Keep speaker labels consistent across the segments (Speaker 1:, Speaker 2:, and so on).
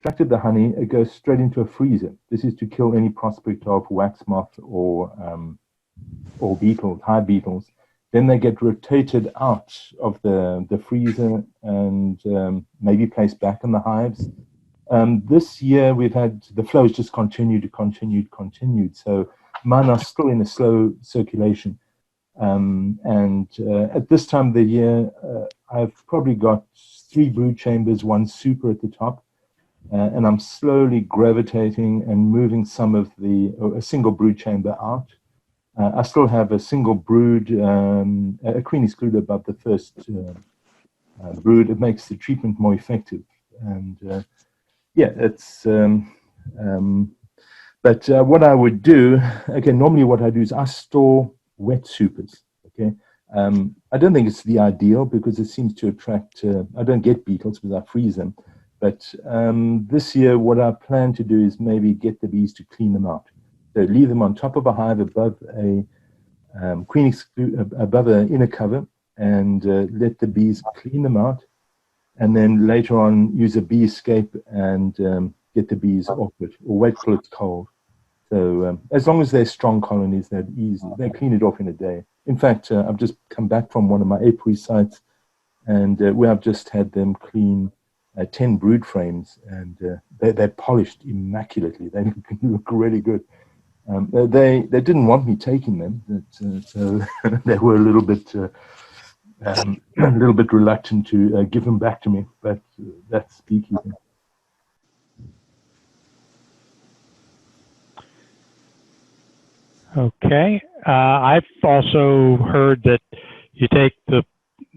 Speaker 1: extracted the honey, it goes straight into a freezer. This is to kill any prospect of wax moth or beetles, hive beetles. Then they get rotated out of the freezer and maybe placed back in the hives. This year we've had the flows just continued. So mine are still in a slow circulation. At this time of the year, I've probably got 3 brood chambers, 1 super at the top, and I'm slowly gravitating and moving some of a single brood chamber out. I still have a single brood, a queen excluder above the first brood. It makes the treatment more effective. And it's, but what I would do, okay, normally what I do is I store wet supers, okay? I don't think it's the ideal because it seems to attract, I don't get beetles because I freeze them. But this year, what I plan to do is maybe get the bees to clean them out. So leave them on top of a hive above a above an inner cover, and let the bees clean them out. And then later on, use a bee escape and get the bees off it, or wait till it's cold. So as long as they're strong colonies, they're easy. They clean it off in a day. In fact, I've just come back from one of my apiary sites, and where I've just had them clean 10 brood frames, and they're polished immaculately. They look really good. They didn't want me taking them, so they were a little bit reluctant to give them back to me. But that's beekeeping.
Speaker 2: Okay. I've also heard that you take the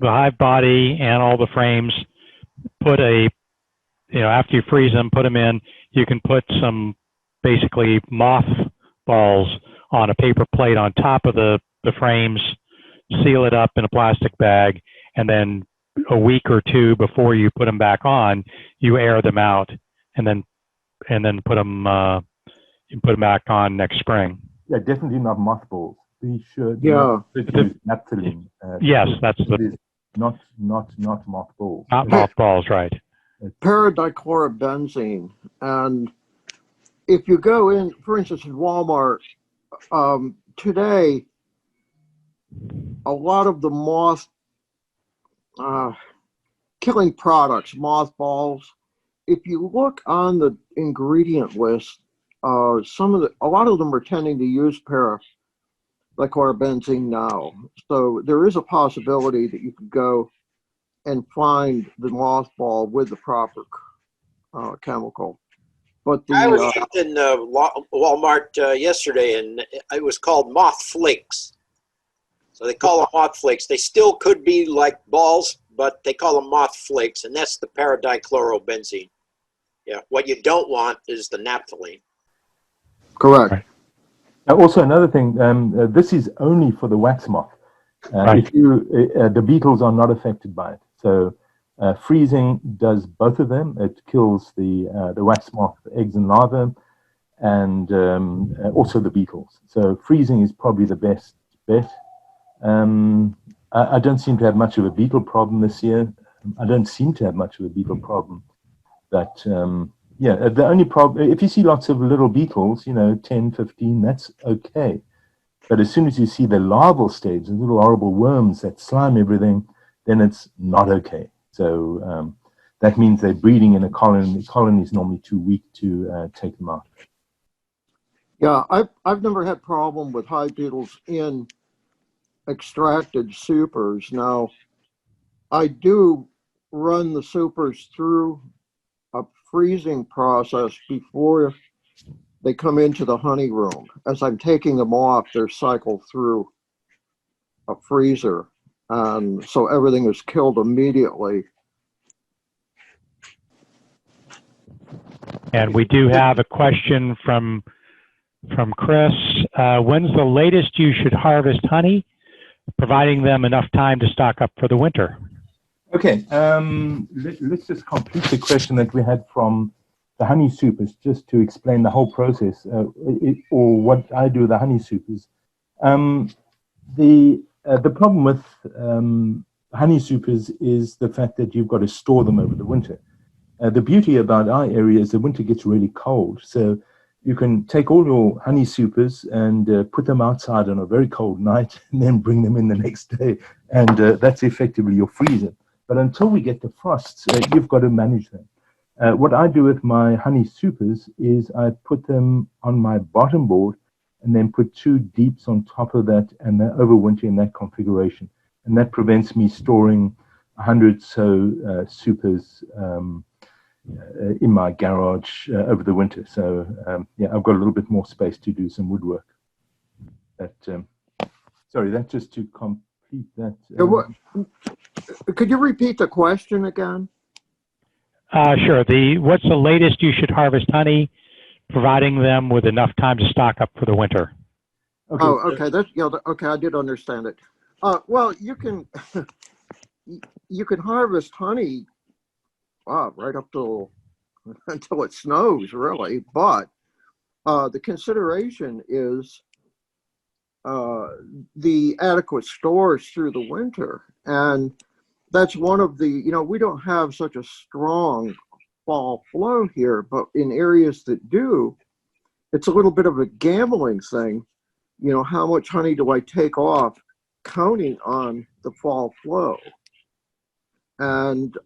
Speaker 2: hive body and all the frames, put after you freeze them, put them in, you can put some basically moth balls on a paper plate on top of the frames, seal it up in a plastic bag, and then a week or 2 before you put them back on, you air them out, and then put them back on next spring.
Speaker 1: Yeah, definitely not mothballs. Be sure.
Speaker 3: Yeah.
Speaker 1: Naphthalene.
Speaker 2: Yes, that's
Speaker 1: not mothballs.
Speaker 2: Not mothballs, right?
Speaker 3: Paradichlorobenzene, and if you go in, for instance, in Walmart today, a lot of the moth killing products, mothballs. If you look on the ingredient list, a lot of them are tending to use paradichlorobenzene now. So there is a possibility that you could go and find the mothball with the proper chemical. But
Speaker 4: I was just in Walmart yesterday, and it was called moth flakes. So they call them moth flakes. They still could be like balls, but they call them moth flakes, and that's the paradichlorobenzene. Yeah, what you don't want is the naphthalene.
Speaker 3: Correct.
Speaker 1: Right. Also, another thing, this is only for the wax moth.
Speaker 2: Right.
Speaker 1: The beetles are not affected by it. So freezing does both of them. It kills the wax moth eggs and larvae, and also the beetles. So freezing is probably the best bet. I don't seem to have much of a beetle problem this year. But the only problem, if you see lots of little beetles, 10, 15, that's okay. But as soon as you see the larval stage, the little horrible worms that slime everything, then it's not okay. So that means they're breeding in a colony. The colony is normally too weak to take them out.
Speaker 3: Yeah, I've never had problem with hive beetles in extracted supers. Now, I do run the supers through a freezing process before they come into the honey room. As I'm taking them off, they're cycled through a freezer. So everything is killed immediately.
Speaker 2: And we do have a question from Chris. When's the latest you should harvest honey, providing them enough time to stock up for the winter?
Speaker 1: Okay, let's just complete the question that we had from the honey supers, just to explain the whole process, or what I do with the honey supers. The problem with honey supers is the fact that you've got to store them over the winter. The beauty about our area is the winter gets really cold. So you can take all your honey supers and put them outside on a very cold night and then bring them in the next day. And that's effectively your freezer. But until we get the frosts, you've got to manage them. What I do with my honey supers is I put them on my bottom board and then put 2 deeps on top of that, and they overwinter in that configuration. And that prevents me storing 100 so supers in my garage over the winter. So yeah, I've got a little bit more space to do some woodwork. That sorry, that's just to complete that.
Speaker 3: Could you repeat the question again?
Speaker 2: Sure. What's the latest you should harvest honey, providing them with enough time to stock up for the winter?
Speaker 3: Okay, oh, okay. That's okay. I did understand it. Well, you can harvest honey, right up till until it snows, really. But the consideration is the adequate stores through the winter, and that's one of the. We don't have such a strong fall flow here, but in areas that do, it's a little bit of a gambling thing. How much honey do I take off, counting on the fall flow? And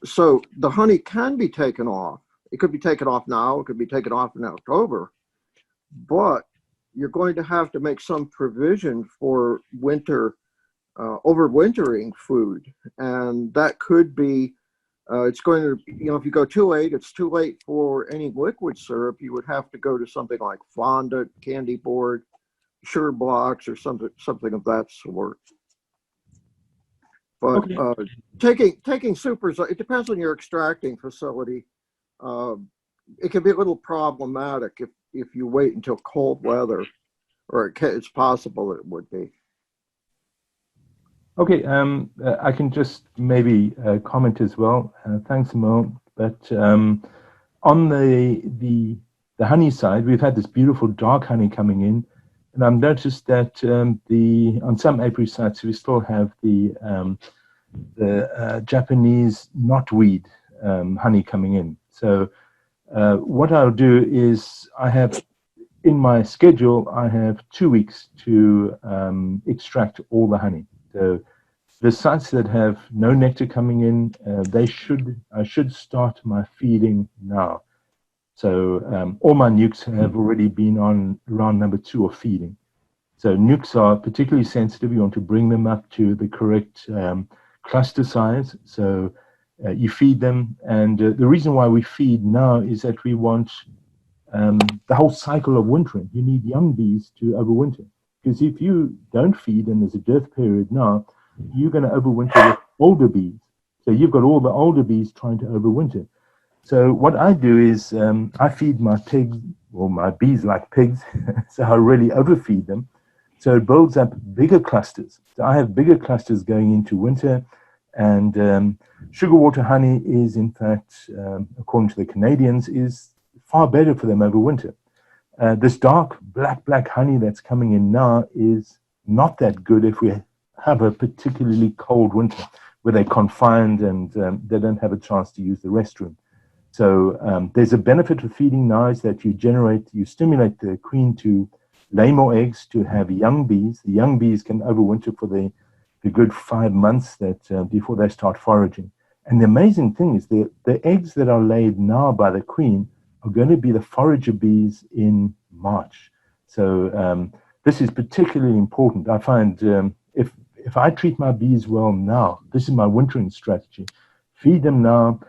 Speaker 3: so the honey can be taken off. It could be taken off now. It could be taken off in October. But you're going to have to make some provision for winter, overwintering food. And that could be, it's going to, if you go too late, it's too late for any liquid syrup. You would have to go to something like fondant, candy board, sugar blocks, or something of that sort. But okay. Taking supers, it depends on your extracting facility. It can be a little problematic if you wait until cold weather, or it's possible that it would be.
Speaker 1: Okay, I can just maybe comment as well. Thanks, Mo. But on the honey side, we've had this beautiful dark honey coming in, and I've noticed that on some apiary sites we still have the Japanese knotweed honey coming in. So what I'll do is I have in my schedule, I have 2 weeks to extract all the honey. So the sites that have no nectar coming in, I should start my feeding now. So all my nukes have already been on round number 2 of feeding. So nukes are particularly sensitive. You want to bring them up to the correct cluster size. So you feed them. And the reason why we feed now is that we want the whole cycle of wintering. You need young bees to overwinter. Because if you don't feed and there's a dearth period now, you're going to overwinter with older bees. So you've got all the older bees trying to overwinter. So what I do is I feed my pigs, or my bees like pigs, so I really overfeed them. So it builds up bigger clusters. So I have bigger clusters going into winter, and sugar water honey is, in fact, according to the Canadians, is far better for them over winter. This dark black honey that's coming in now is not that good if we have a particularly cold winter where they're confined and they don't have a chance to use the restroom. So there's a benefit of feeding now is that you stimulate the queen to lay more eggs, to have young bees. The young bees can overwinter for the good 5 months that before they start foraging. And the amazing thing is the eggs that are laid now by the queen are going to be the forager bees in March. So this is particularly important. I find if I treat my bees well now, this is my wintering strategy. Feed them now.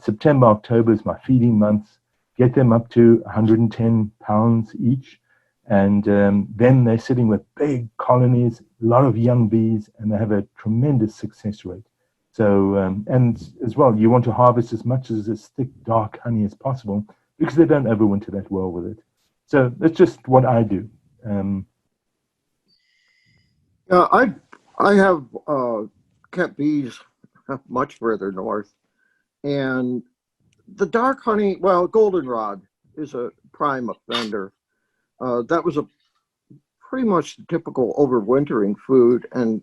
Speaker 1: September, October is my feeding months. Get them up to 110 pounds each. And then they're sitting with big colonies, a lot of young bees, and they have a tremendous success rate. So, and as well, you want to harvest as much as this thick, dark honey as possible because they don't overwinter that well with it. So that's just what I do.
Speaker 3: I have kept bees much further north, and the dark honey, well, goldenrod is a prime offender. That was a pretty much the typical overwintering food, and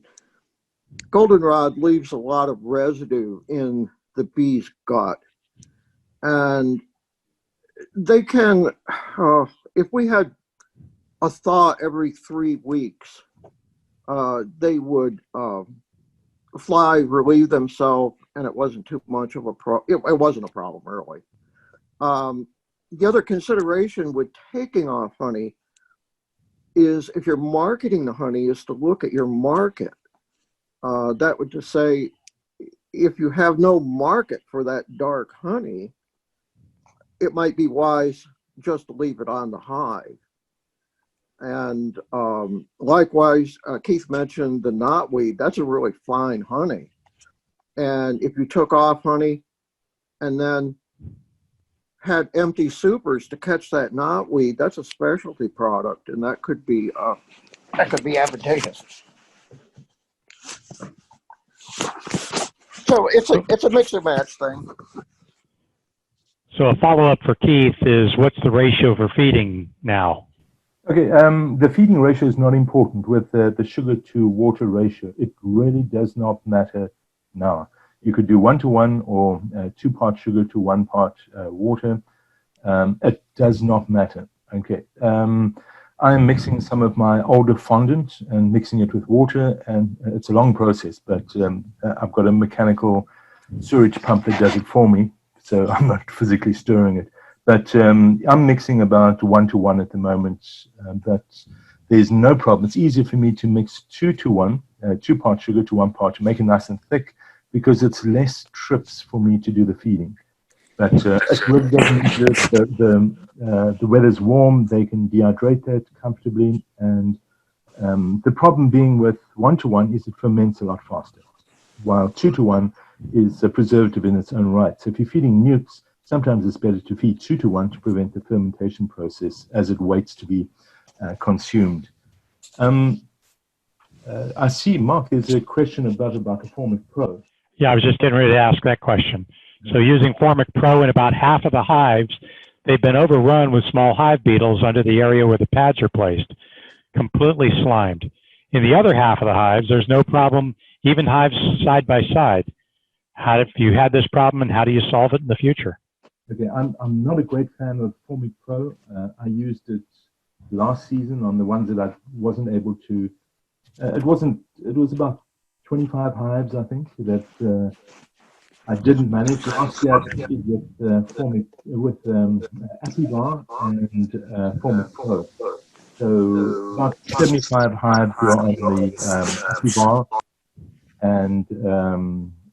Speaker 3: goldenrod leaves a lot of residue in the bee's gut. And they can, if we had a thaw every 3 weeks, they would fly, relieve themselves, and it wasn't too much of a problem. It wasn't a problem, really. The other consideration with taking off honey is, if you're marketing the honey, is to look at your market. That would just say, if you have no market for that dark honey, it might be wise just to leave it on the hive. And likewise, Keith mentioned the knotweed. That's a really fine honey. And if you took off honey and then had empty supers to catch that knotweed, that's a specialty product, and that could be advantageous. So it's a mix and match thing.
Speaker 2: So a follow-up for Keith is, what's the ratio for feeding now?
Speaker 1: Okay, the feeding ratio is not important with the sugar to water ratio. It really does not matter now. You could do 1-to-1 or 2-part sugar to 1-part water. It does not matter. Okay, I'm mixing some of my older fondant and mixing it with water, and it's a long process, but I've got a mechanical sewage pump that does it for me, so I'm not physically stirring it. But I'm mixing about 1-to-1 at the moment, but there's no problem. It's easier for me to mix 2-to-1, 2-part sugar to 1 part, to make it nice and thick, because it's less trips for me to do the feeding. But it really doesn't matter. The weather's warm, they can dehydrate that comfortably. And the problem being with 1-to-1 is it ferments a lot faster, while 2-to-1 is a preservative in its own right. So if you're feeding newts, sometimes it's better to feed 2-to-1 to prevent the fermentation process as it waits to be consumed. I see, Mark, there's a question about the Formic Pro.
Speaker 2: Yeah, I was just getting ready to ask that question. So using Formic Pro in about half of the hives, they've been overrun with small hive beetles under the area where the pads are placed, completely slimed. In the other half of the hives, there's no problem, even hives side by side. How have you had this problem, and how do you solve it in the future?
Speaker 1: Okay, I'm not a great fan of Formic Pro. I used it last season on the ones that I wasn't able to. It was about 25 hives, I think, that I didn't manage. Last year I did with Apivar and Formic Pro. So about 75 hives were on the Apivar, and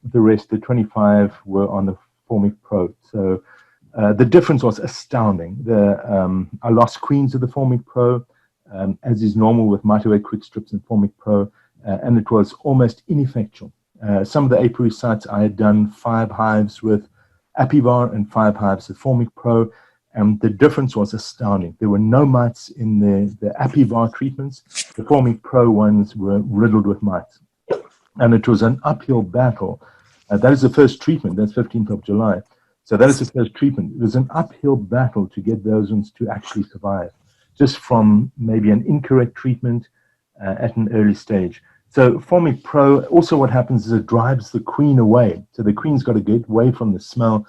Speaker 1: the rest, the 25, were on the Formic Pro. So the difference was astounding. I lost queens of the Formic Pro, as is normal with microwave quick strips and Formic Pro, and it was almost ineffectual. Some of the apiary sites, I had done 5 hives with Apivar and 5 hives with Formic Pro, and the difference was astounding. There were no mites in the Apivar treatments. The Formic Pro ones were riddled with mites, and it was an uphill battle. That is the first treatment. That's 15th of July. So that is the first treatment. It was an uphill battle to get those ones to actually survive, just from maybe an incorrect treatment at an early stage. So Formic Pro, also what happens is it drives the queen away. So the queen's got to get away from the smell.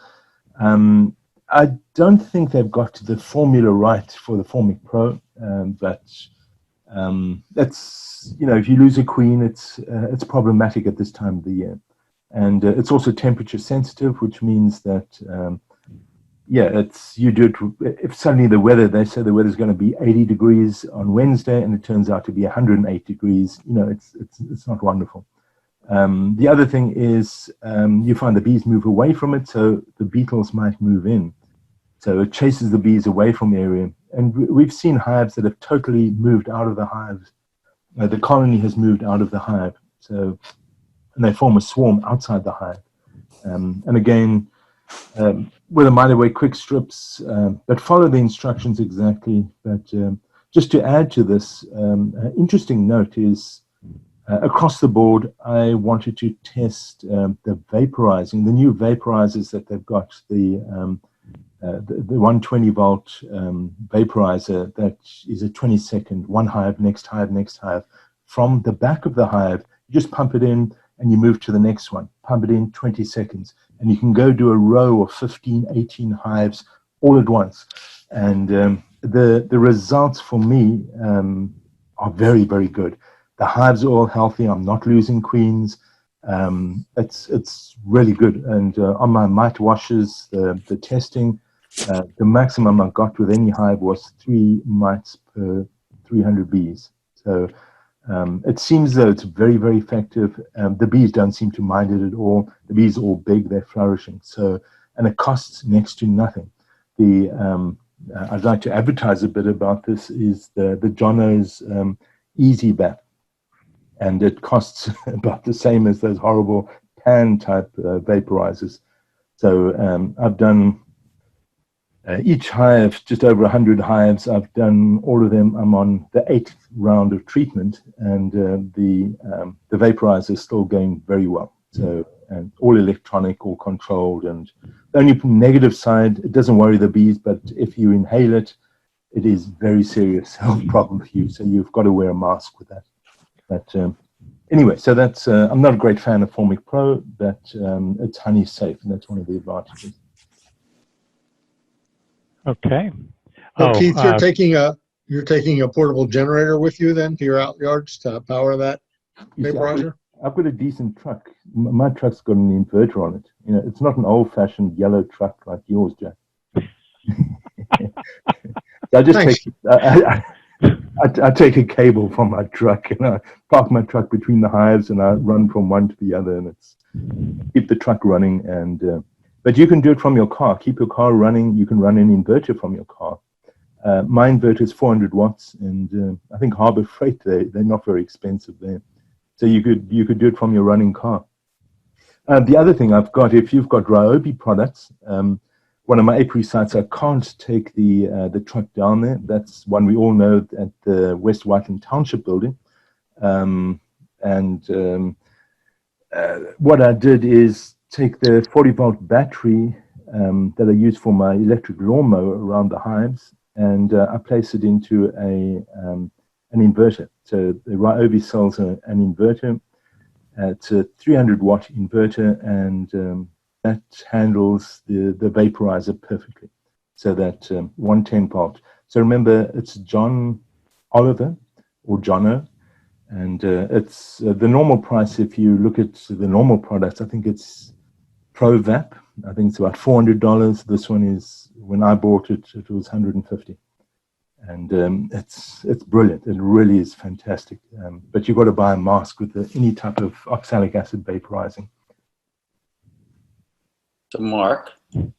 Speaker 1: I don't think they've got the formula right for the Formic Pro, but that's, if you lose a queen, it's problematic at this time of the year. And it's also temperature sensitive, which means that, you do it, if suddenly they say the weather's going to be 80 degrees on Wednesday and it turns out to be 108 degrees, it's not wonderful. The other thing is you find the bees move away from it, so the beetles might move in. So it chases the bees away from the area. And we've seen hives that have totally moved out of the hives. The colony has moved out of the hive. And they form a swarm outside the hive. And again, with the microwave quick strips, but follow the instructions exactly. But just to add to this, an interesting note is across the board, I wanted to test the vaporizing, the new vaporizers that they've got, the 120 volt vaporizer that is a 20-second, one hive, next hive, next hive. From the back of the hive, you just pump it in, and you move to the next one. Pump it in 20 seconds. And you can go do a row of 15, 18 hives all at once. And the results for me are very, very good. The hives are all healthy. I'm not losing queens. It's really good. And on my mite washes, the testing, the maximum I got with any hive was 3 mites per 300 bees. So it seems though it's very, very effective. The bees don't seem to mind it at all. The bees are all big, they're flourishing. So, and it costs next to nothing. I'd like to advertise a bit about this, is the Jono's Easy Bat. And it costs about the same as those horrible pan type vaporizers. So I've done each hive, just over 100 hives. I've done all of them. I'm on the 8th round of treatment, and the vaporizer is still going very well. So, and all electronic, all controlled. And the only negative side, it doesn't worry the bees, but if you inhale it, it is very serious health problem for you. So you've got to wear a mask with that. But anyway, so that's, I'm not a great fan of Formic Pro, but it's honey safe, and that's one of the advantages.
Speaker 2: Okay.
Speaker 5: So Keith, you're taking a portable generator with you then to your out yards to power that vaporizer?
Speaker 1: I've got a decent truck. My truck's got an inverter on it. You know, it's not an old-fashioned yellow truck like yours, Jack. So I just I take a cable from my truck, and I park my truck between the hives, and I run from one to the other, and it's keep the truck running. And but you can do it from your car. Keep your car running. You can run an inverter from your car. My inverter is 400 watts, and I think Harbor Freight, they're not very expensive there. So you could do it from your running car. The other thing I've got, if you've got Ryobi products, one of my apiary sites, I can't take the truck down there. That's one we all know at the West Whiteland Township building. What I did is take the 40-volt battery that I use for my electric lawnmower around the hives, and I place it into an inverter. So the Ryobi sells an inverter. It's a 300-watt inverter, and that handles the vaporizer perfectly. So that 110-volt. So remember, it's John Oliver or Jono, and it's the normal price. If you look at the normal products, I think it's ProVap. I think it's about $400. This one is, when I bought it, it was $150. And it's brilliant. It really is fantastic. But you've got to buy a mask with any type of oxalic acid vaporizing.
Speaker 6: So Mark?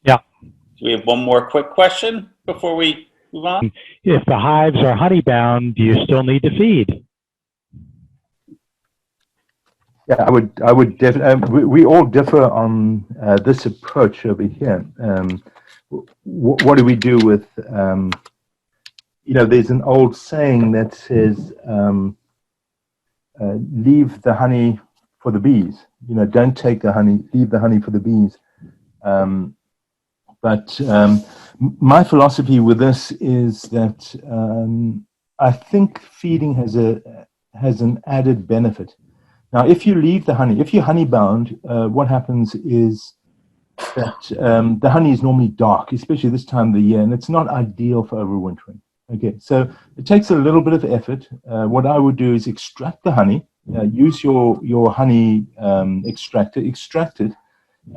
Speaker 2: Yeah.
Speaker 6: Do we have one more quick question before we move on?
Speaker 2: If the hives are honey bound, do you still need to feed?
Speaker 1: Yeah, I would definitely. We all differ on this approach over here. What do we do with? You know, there's an old saying that says, "Leave the honey for the bees." You know, don't take the honey. Leave the honey for the bees. But my philosophy with this is that I think feeding has an added benefit. Now, if you leave the honey, if you're honey bound, what happens is that the honey is normally dark, especially this time of the year, and it's not ideal for overwintering. Okay, so it takes a little bit of effort. What I would do is extract the honey, use your honey extractor, extract it,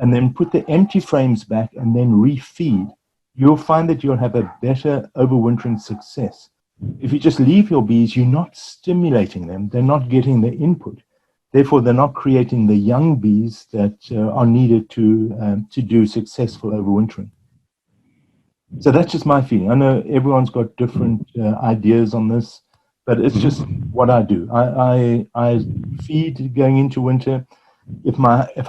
Speaker 1: and then put the empty frames back and then refeed. You'll find that you'll have a better overwintering success. If you just leave your bees, you're not stimulating them. They're not getting the input. Therefore, they're not creating the young bees that are needed to do successful overwintering. So that's just my feeling. I know everyone's got different ideas on this, but it's just what I do. I feed going into winter. If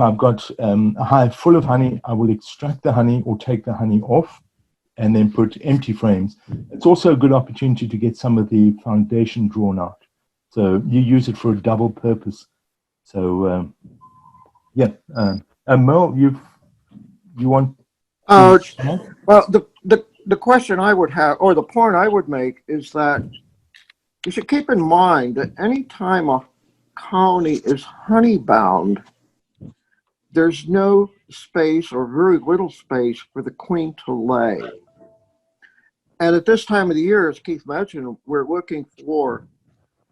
Speaker 1: I've got a hive full of honey, I will extract the honey or take the honey off and then put empty frames. It's also a good opportunity to get some of the foundation drawn out. So you use it for a double purpose. So yeah, Mel, you want?
Speaker 3: Well, the question I would have, or the point I would make, is that you should keep in mind that any time a colony is honey bound, there's no space or very little space for the queen to lay. And at this time of the year, as Keith mentioned, we're looking for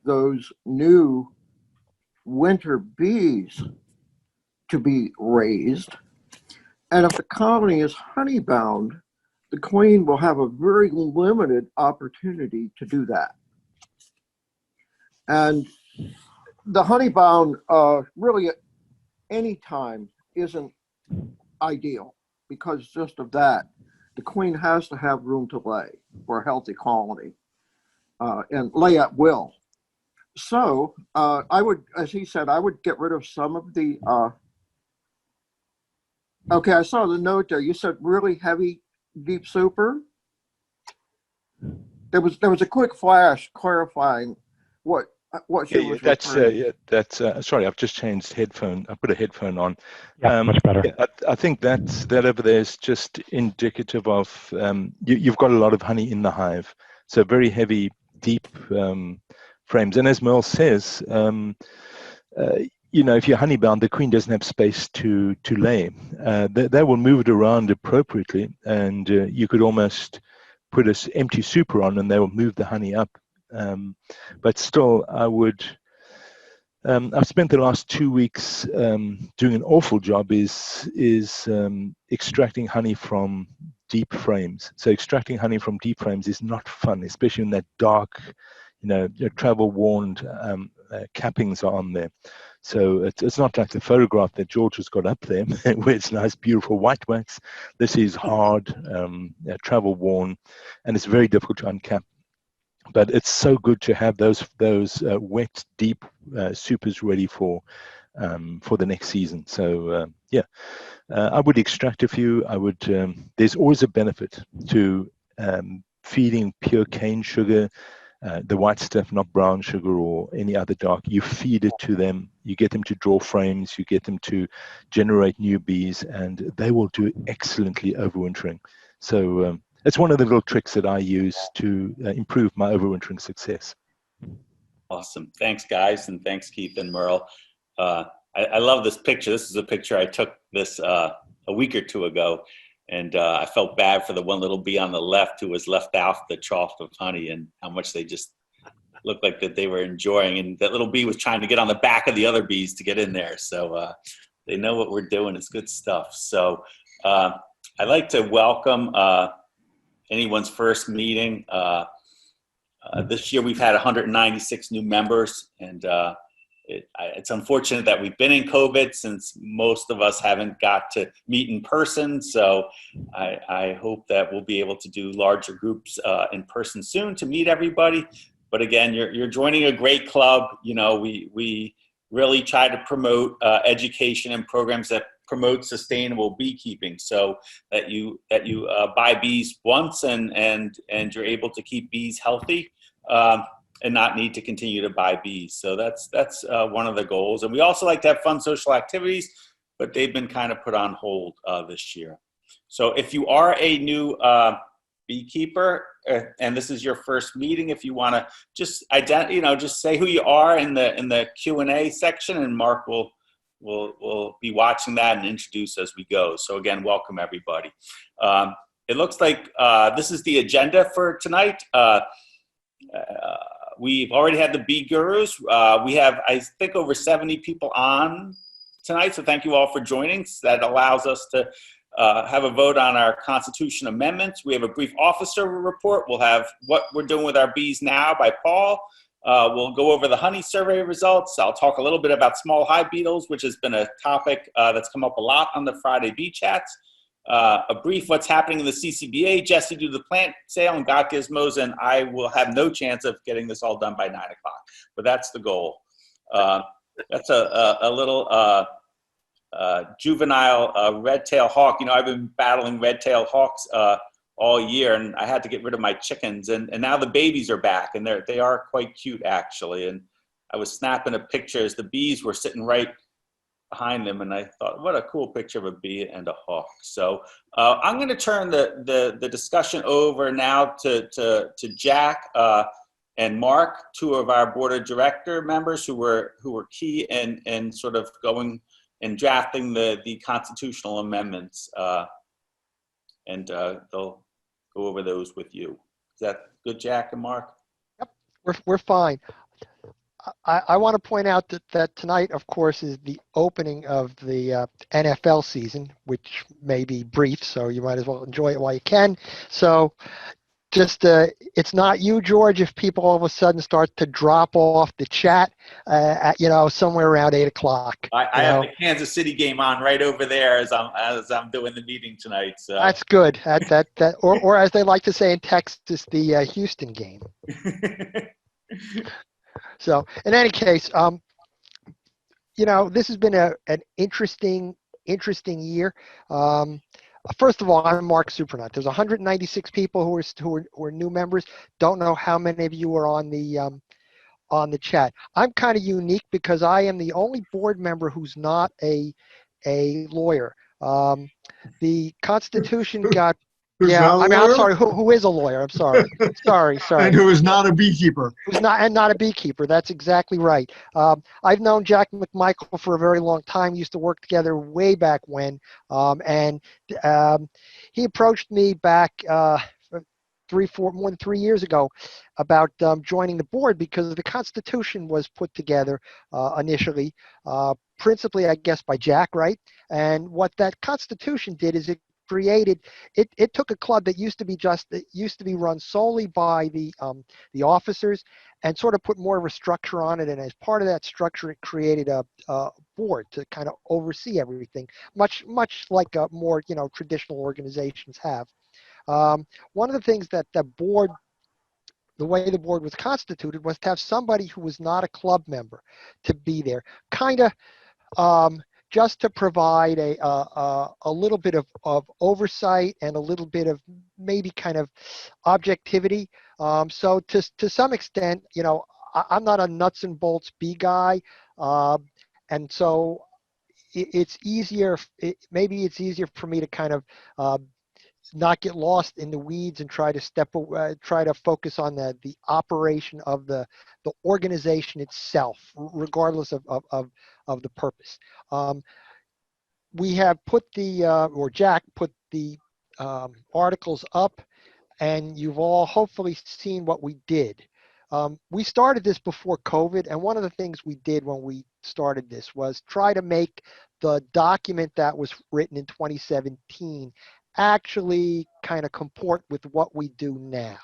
Speaker 3: those new winter bees to be raised. And if the colony is honey bound, the queen will have a very limited opportunity to do that. And the honey bound really at any time isn't ideal because just of that. The queen has to have room to lay for a healthy colony and lay at will. So I would, as he said, I would get rid of some of the, okay, I saw the note there. You said really heavy, deep super. There was a quick flash clarifying what she was referring.
Speaker 1: That's sorry, I've just changed headphone. I put a headphone on.
Speaker 2: Yeah, much better.
Speaker 1: Yeah, I think that over there is just indicative of you've got a lot of honey in the hive, so very heavy, deep frames. And as Merle says, if you're honey bound, the queen doesn't have space to lay. They will move it around appropriately, and you could almost put an empty super on, and they will move the honey up. But still, I would. I've spent the last 2 weeks doing an awful job is extracting honey from deep frames. So extracting honey from deep frames is not fun, especially in that dark, travel worn cappings are on there. So it's not like the photograph that George has got up there, where it's nice, beautiful white wax. This is hard, travel worn, and it's very difficult to uncap. But it's so good to have those wet, deep supers ready for the next season. So I would extract a few. I would. There's always a benefit to feeding pure cane sugar, the white stuff, not brown sugar or any other dark. You feed it to them. You get them to draw frames. You get them to generate new bees, and they will do excellently overwintering. So. It's one of the little tricks that I use to improve my overwintering success.
Speaker 6: Awesome. Thanks, guys, and thanks, Keith and Merle. I love this picture. This is a picture I took this a week or two ago, and I felt bad for the one little bee on the left who was left off the trough of honey and how much they just looked like that they were enjoying. And that little bee was trying to get on the back of the other bees to get in there. So they know what we're doing. It's good stuff. So I'd like to welcome anyone's first meeting. This year we've had 196 new members, and it's unfortunate that we've been in COVID since most of us haven't got to meet in person. So I hope that we'll be able to do larger groups in person soon to meet everybody. But again, you're joining a great club. We really try to promote education and programs that promote sustainable beekeeping, so that you buy bees once and you're able to keep bees healthy and not need to continue to buy bees. So that's one of the goals. And we also like to have fun social activities, but they've been kind of put on hold this year. So if you are a new beekeeper and this is your first meeting, if you want to just just say who you are in the Q&A section, and Mark will be watching that and introduce as we go. So again, welcome everybody. It looks like this is the agenda for tonight. We've already had the Bee Gurus. We have, I think, over 70 people on tonight. So thank you all for joining. That allows us to have a vote on our Constitution amendments. We have a brief officer report. We'll have what we're doing with our bees now by Paul. We'll go over the honey survey results. I'll talk a little bit about small hive beetles, which has been a topic that's come up a lot on the Friday Bee Chats. A brief what's happening in the CCBA. Jesse due to the plant sale and got Gizmos, and I will have no chance of getting this all done by 9 o'clock. But that's the goal. That's a little juvenile red-tailed hawk. I've been battling red-tailed hawks all year, and I had to get rid of my chickens, and now the babies are back, and they are quite cute actually. And I was snapping a picture as the bees were sitting right behind them, and I thought, what a cool picture of a bee and a hawk. So I'm going to turn the discussion over now to Jack and Mark, two of our board of director members who were key in sort of going and drafting the constitutional amendments, and they'll go over those with you. Is that good, Jack and Mark?
Speaker 7: Yep, we're fine. I want to point out that tonight, of course, is the opening of the NFL season, which may be brief, so you might as well enjoy it while you can. So just, it's not you, George, if people all of a sudden start to drop off the chat, at, somewhere around 8 o'clock.
Speaker 6: I have the Kansas City game on right over there as I'm doing the meeting tonight. So.
Speaker 7: That's good. Or as they like to say in Texas, the Houston game. So in any case, this has been an interesting year. First of all, I'm Mark Supernut. There's 196 people who are new members. Don't know how many of you are on the chat. I'm kind of unique because I am the only board member who's not a lawyer. The Constitution got.
Speaker 5: Who's
Speaker 7: Yeah,
Speaker 5: not a
Speaker 7: I'm
Speaker 5: lawyer?
Speaker 7: sorry. Who is a lawyer? I'm sorry. Sorry.
Speaker 5: And who is not a beekeeper.
Speaker 7: Who's not a beekeeper. That's exactly right. I've known Jack McMichael for a very long time. Used to work together way back when. And he approached me back more than 3 years ago about joining the board because the Constitution was put together initially, principally, I guess, by Jack, right? And what that Constitution did is it took a club that used to be run solely by the officers and sort of put more of a structure on it. And as part of that structure, it created a board to kind of oversee everything, much like more traditional organizations have. One of the things that the way the board was constituted was to have somebody who was not a club member to be there, kind of just to provide a little bit of oversight and a little bit of maybe kind of objectivity. So to some extent, I'm not a nuts and bolts bee guy, and so it's easier. Maybe it's easier for me to kind of not get lost in the weeds and try to focus on the operation of the organization itself, regardless of the purpose. We have put or Jack put the articles up, and you've all hopefully seen what we did. We started this before COVID, and one of the things we did when we started this was try to make the document that was written in 2017 actually kind of comport with what we do now.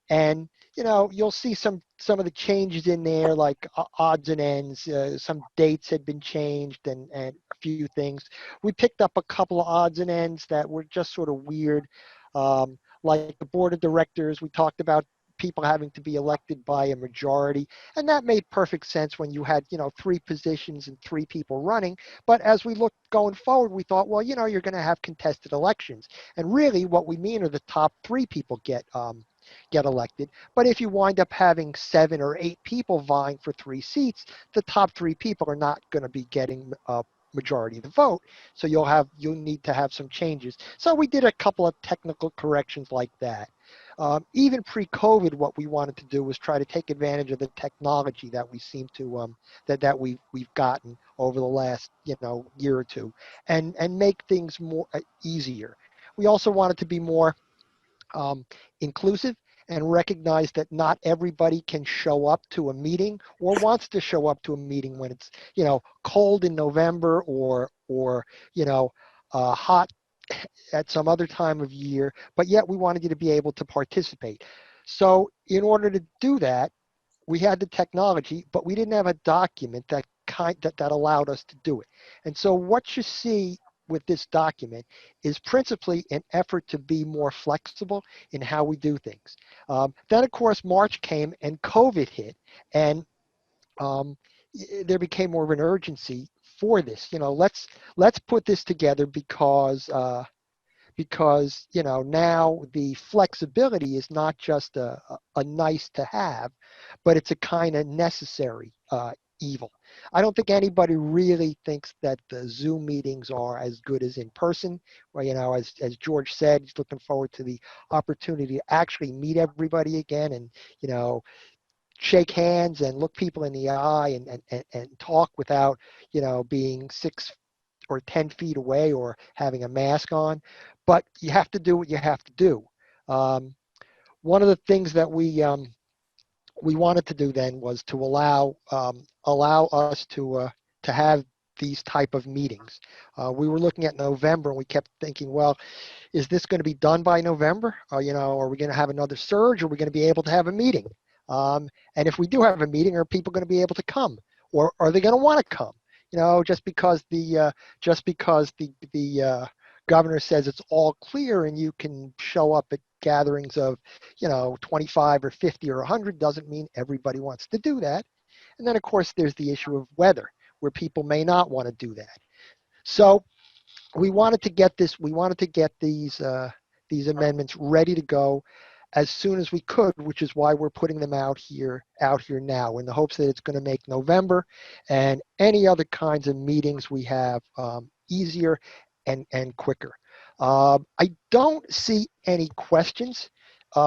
Speaker 7: And you'll see some of the changes in there, like odds and ends. Some dates had been changed and a few things. We picked up a couple of odds and ends that were just sort of weird, like the board of directors. We talked about people having to be elected by a majority, and that made perfect sense when you had 3 positions and 3 people running. But as we looked going forward, we thought, well, you're going to have contested elections, and really what we mean are the top 3 people get elected. But if you wind up having 7 or 8 people vying for 3 seats, the top 3 people are not going to be getting a majority of the vote. So you'll need to have some changes. So we did a couple of technical corrections like that. Even pre-COVID, what we wanted to do was try to take advantage of the technology that we seem to that we've gotten over the last year or two, and make things more easier. We also wanted to be more inclusive and recognize that not everybody can show up to a meeting or wants to show up to a meeting when it's cold in November or hot at some other time of year, but yet we wanted you to be able to participate. So in order to do that, we had the technology, but we didn't have a document that allowed us to do it. And so what you see with this document is principally an effort to be more flexible in how we do things. Then, of course, March came and COVID hit, and there became more of an urgency for this. Let's put this together because now the flexibility is not just a nice to have, but it's a kind of necessary evil. I don't think anybody really thinks that the Zoom meetings are as good as in person. Well, as George said, he's looking forward to the opportunity to actually meet everybody again and, shake hands and look people in the eye and talk without, being 6 or 10 feet away or having a mask on. But you have to do what you have to do. One of the things that we wanted to do then was to allow us to have these type of meetings. We were looking at November, and we kept thinking, well, is this going to be done by November? Or, are we going to have another surge? Or are we going to be able to have a meeting? And if we do have a meeting, are people going to be able to come, or are they going to want to come? Just because the governor says it's all clear and you can show up at gatherings of 25 or 50 or 100 doesn't mean everybody wants to do that. And then of course there's the issue of weather, where people may not want to do that. So we wanted to get these amendments ready to go as soon as we could, which is why we're putting them out here now, in the hopes that it's going to make November and any other kinds of meetings we have easier and quicker. I don't see any questions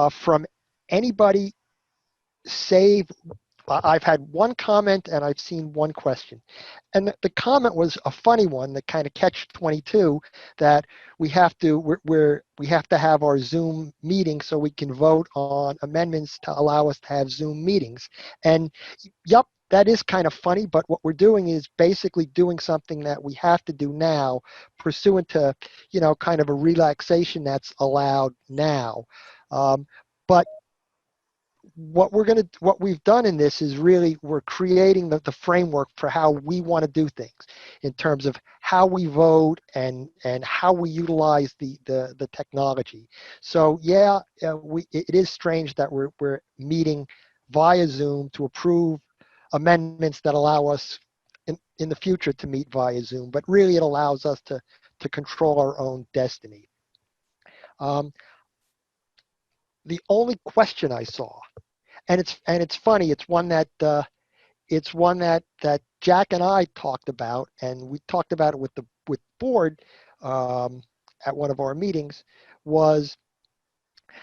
Speaker 7: from anybody, save I've had one comment and I've seen one question. And the comment was a funny one, that kind of catch-22, that we have to have our Zoom meeting so we can vote on amendments to allow us to have Zoom meetings. And yep, that is kind of funny, but what we're doing is basically doing something that we have to do now, pursuant to, kind of a relaxation that's allowed now. But what we've done in this is really we're creating the framework for how we want to do things in terms of how we vote and how we utilize the technology. So yeah, it is strange that we're meeting via Zoom to approve amendments that allow us in the future to meet via Zoom, but really it allows us to control our own destiny. The only question I saw, and it's funny, it's one that Jack and I talked about, and we talked about it with the board at one of our meetings, was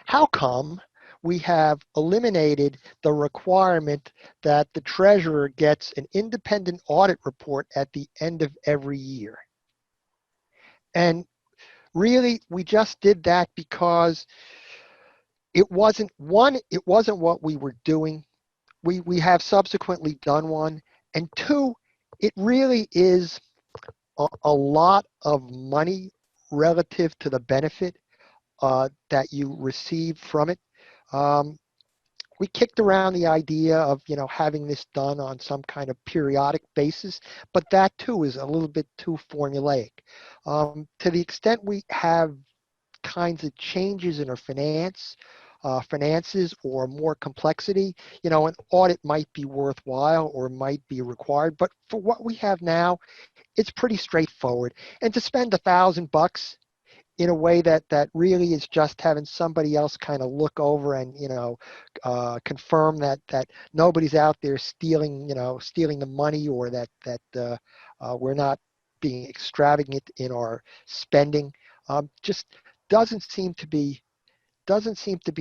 Speaker 7: how come we have eliminated the requirement that the treasurer gets an independent audit report at the end of every year. And really, we just did that because it wasn't what we were doing. We have subsequently done one. And two, it really is a lot of money relative to the benefit that you receive from it. We kicked around the idea of, having this done on some kind of periodic basis, but that too is a little bit too formulaic. To the extent we have kinds of changes in our finances or more complexity, an audit might be worthwhile or might be required. But for what we have now, it's pretty straightforward. And to spend $1,000 in a way that really is just having somebody else kind of look over and confirm that nobody's out there stealing the money, or that we're not being extravagant in our spending, just doesn't seem to be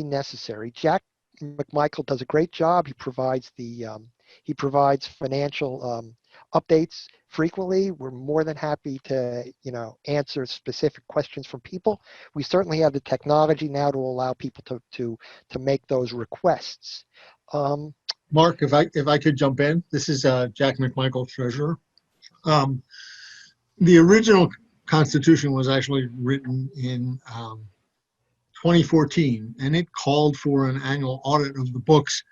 Speaker 7: necessary. Jack McMichael does a great job. He provides financial updates frequently. We're more than happy to answer specific questions from people. We certainly have the technology now to allow people to make those requests.
Speaker 5: Mark, if I could jump in, this is Jack McMichael, treasurer. The original Constitution was actually written in 2014, and it called for an annual audit of the books.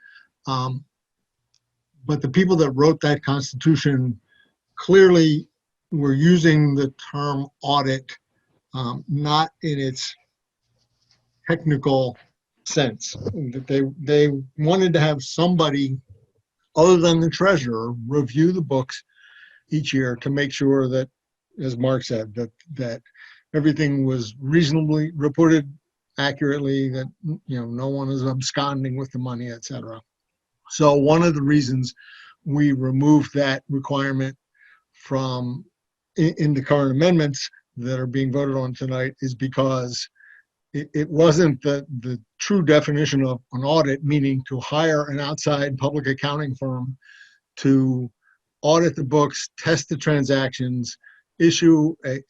Speaker 5: But the people that wrote that Constitution clearly were using the term audit not in its technical sense. They wanted to have somebody other than the treasurer review the books each year to make sure that, as Mark said, that everything was reasonably reported accurately, that no one is absconding with the money, etc. So one of the reasons we removed that requirement from in the current amendments that are being voted on tonight is because it wasn't the true definition of an audit, meaning to hire an outside public accounting firm to audit the books, test the transactions, issue a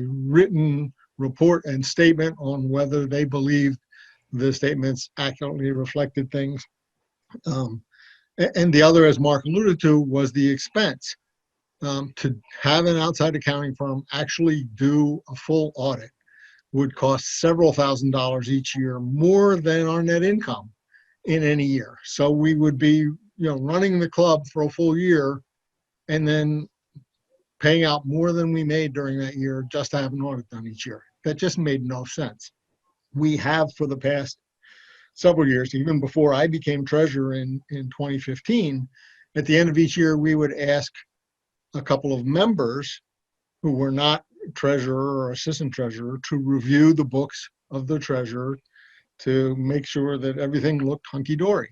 Speaker 5: written report and statement on whether they believe the statements accurately reflected things. And the other, as Mark alluded to, was the expense. To have an outside accounting firm actually do a full audit would cost several $1,000s each year, more than our net income in any year. So we would be, running the club for a full year and then paying out more than we made during that year just to have an audit done each year. That just made no sense. We have for the past several years, even before I became treasurer in 2015, at the end of each year, we would ask a couple of members who were not treasurer or assistant treasurer to review the books of the treasurer to make sure that everything looked hunky-dory.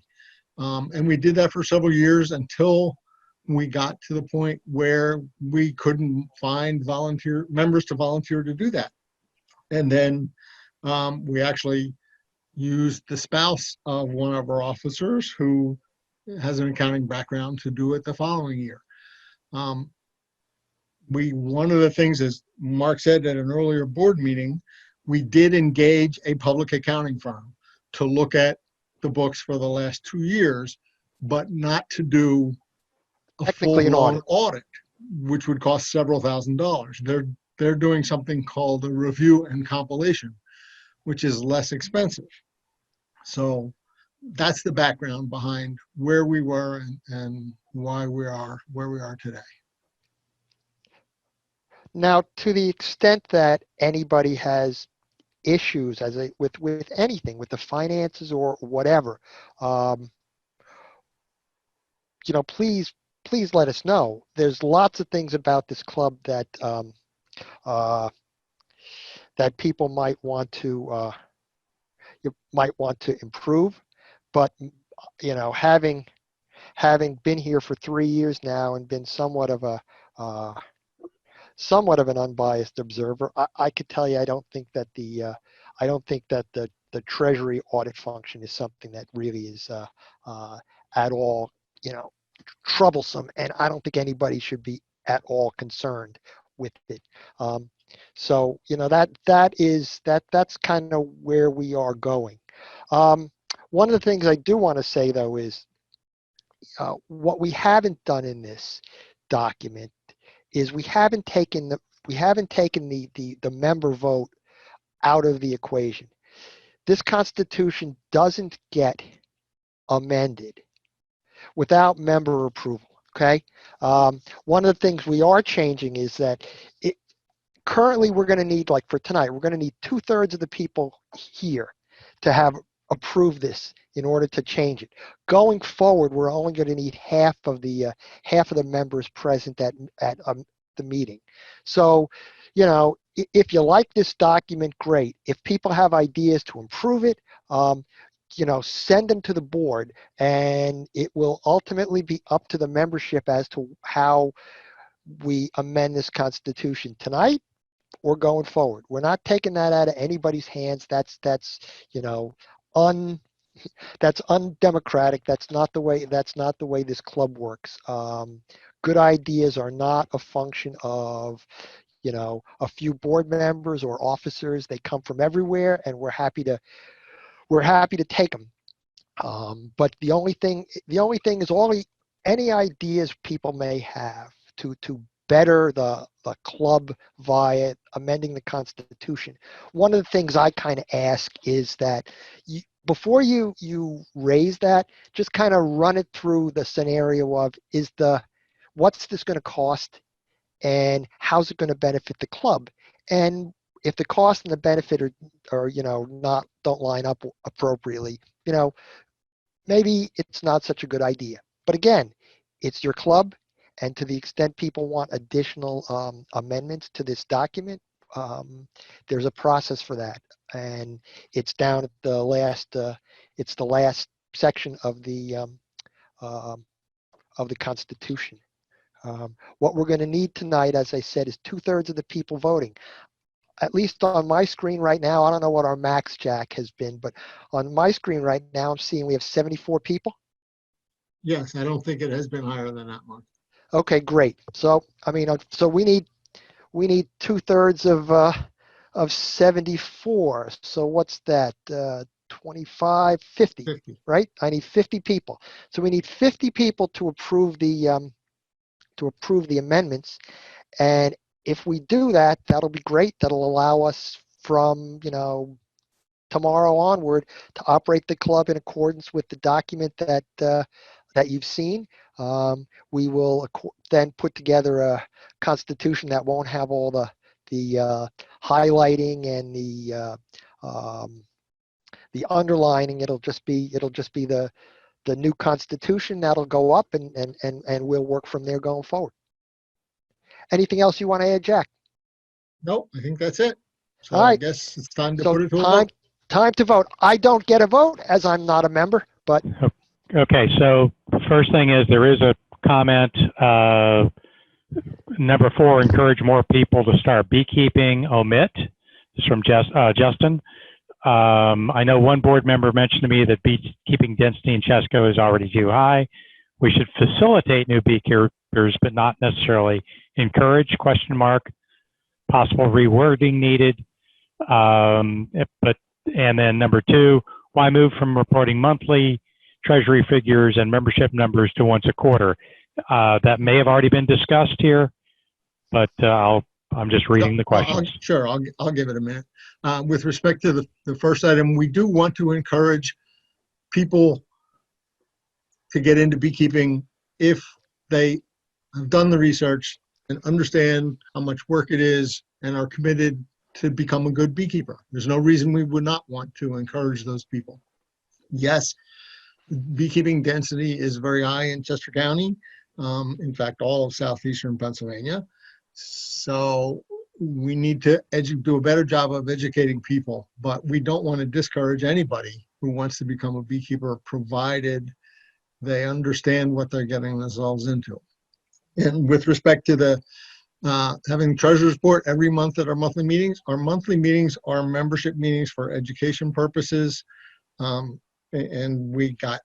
Speaker 5: And we did that for several years until we got to the point where we couldn't find volunteer members to volunteer to do that. And then we actually used the spouse of one of our officers who has an accounting background to do it the following year. One of the things, as Mark said at an earlier board meeting, we did engage a public accounting firm to look at the books for the last 2 years, but not to do a
Speaker 7: Technically an
Speaker 5: full-blown audit, which would cost several $1,000s. They're doing something called a review and compilation, which is less expensive. So that's the background behind where we were and why we are where we are today.
Speaker 7: Now, to the extent that anybody has issues with anything, with the finances or whatever, please let us know. There's lots of things about this club that that people might want to improve, but having been here for 3 years now and been somewhat of an unbiased observer, I could tell you I don't think that the Treasury audit function is something that really is at all troublesome, and I don't think anybody should be at all concerned with it. So that's kind of where we are going. One of the things I do want to say though is what we haven't done in this document is we haven't taken the member vote out of the equation. This Constitution doesn't get amended without member approval. Okay. One of the things we are changing is that currently we're going to need, like for tonight, we're going to need 2/3 of the people here to have approved this in order to change it. Going forward, we're only going to need half of the members present at the meeting. So, if you like this document, great. If people have ideas to improve it, send them to the board, and it will ultimately be up to the membership as to how we amend this Constitution tonight or going forward. We're not taking that out of anybody's hands. That's undemocratic. That's not the way this club works. Good ideas are not a function of a few board members or officers. They come from everywhere, and we're happy to take them. But the only thing is any ideas people may have to better the club via amending the Constitution. One of the things I kind of ask is that before you raise that, just kind of run it through the scenario of what's this going to cost and how's it going to benefit the club? And if the cost and the benefit are don't line up appropriately, maybe it's not such a good idea. But again, it's your club, and to the extent people want additional amendments to this document, there's a process for that, and it's down at the last. It's the last section of the Constitution. What we're going to need tonight, as I said, is 2/3 of the people voting. at least on my screen right now, I don't know what our max, Jack, has been, but on my screen right now, I'm seeing we have 74 people.
Speaker 5: Yes, I don't think it has been higher than that, Mark.
Speaker 7: Okay, great. So, I mean, so we need 2/3 of 74. So what's that? 25, 50,
Speaker 5: 50.
Speaker 7: right? I need 50 people. So we need 50 people to approve the amendments. And if we do that, that'll be great. That'll allow us from, tomorrow onward to operate the club in accordance with the document that you've seen. We will then put together a constitution that won't have all the highlighting and the underlining. It'll just be the new constitution that'll go up, and we'll work from there going forward. Anything else you want to add, Jack?
Speaker 5: Nope, I think that's it. So
Speaker 7: All
Speaker 5: I
Speaker 7: right.
Speaker 5: guess it's time to
Speaker 7: So
Speaker 5: put it to a vote.
Speaker 7: time to vote. I don't get a vote as I'm not a member, but
Speaker 2: Okay, so the first thing is there is a comment, number 4, encourage more people to start beekeeping, omit. It's from Justin. I know one board member mentioned to me that beekeeping density in Chesco is already too high. We should facilitate new beekeepers, but not necessarily encourage, ? Possible rewording needed. And then number 2, why move from reporting monthly treasury figures and membership numbers to once a quarter? That may have already been discussed here, but I'm just reading the questions.
Speaker 5: Sure, I'll give it a minute. With respect to the first item, we do want to encourage people to get into beekeeping if they have done the research and understand how much work it is and are committed to become a good beekeeper. There's no reason we would not want to encourage those people. Yes, beekeeping density is very high in Chester County. In fact, all of southeastern Pennsylvania. So we need to do a better job of educating people, but we don't want to discourage anybody who wants to become a beekeeper, provided they understand what they're getting themselves into. And with respect to the having treasurer's report every month at our monthly meetings are membership meetings for education purposes. And we got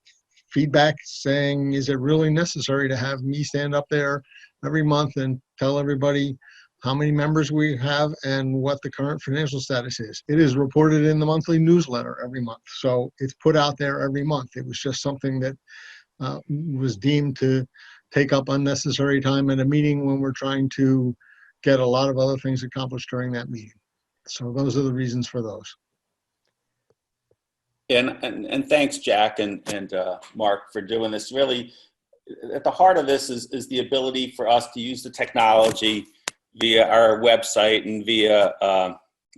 Speaker 5: feedback saying, is it really necessary to have me stand up there every month and tell everybody how many members we have and what the current financial status is? It is reported in the monthly newsletter every month. So it's put out there every month. It was just something that was deemed to take up unnecessary time in a meeting when we're trying to get a lot of other things accomplished during that meeting. So those are the reasons for those.
Speaker 6: And thanks, Jack and Mark, for doing this. Really, at the heart of this is the ability for us to use the technology via our website and via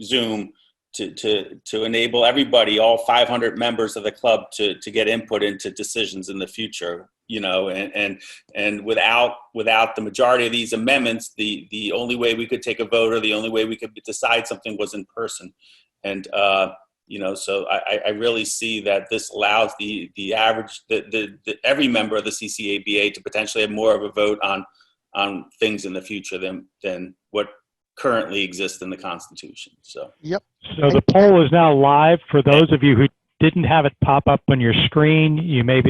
Speaker 6: Zoom to enable everybody, all 500 members of the club, to get input into decisions in the future. And without the majority of these amendments, the only way we could take a vote or the only way we could decide something was in person. And so I really see that this allows the average, every member of the CCABA to potentially have more of a vote on things in the future than what currently exists in the Constitution. So.
Speaker 7: Yep.
Speaker 2: So the poll is now live. For those of you who didn't have it pop up on your screen, you may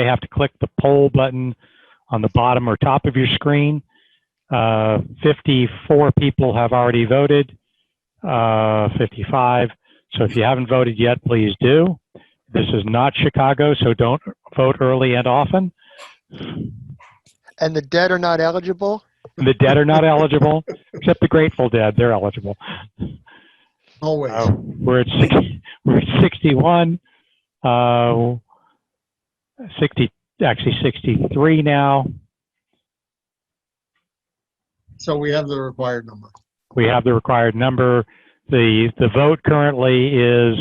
Speaker 2: have to click the poll button on the bottom or top of your screen. 54 people have already voted. 55. So if you haven't voted yet, please do. This is not Chicago, so don't vote early and often.
Speaker 7: And the dead are not eligible?
Speaker 2: The dead are not eligible, except the Grateful Dead. They're eligible.
Speaker 5: Always.
Speaker 2: We're at 61. 63 now.
Speaker 5: So we have the required number.
Speaker 2: We have the required number. The vote currently is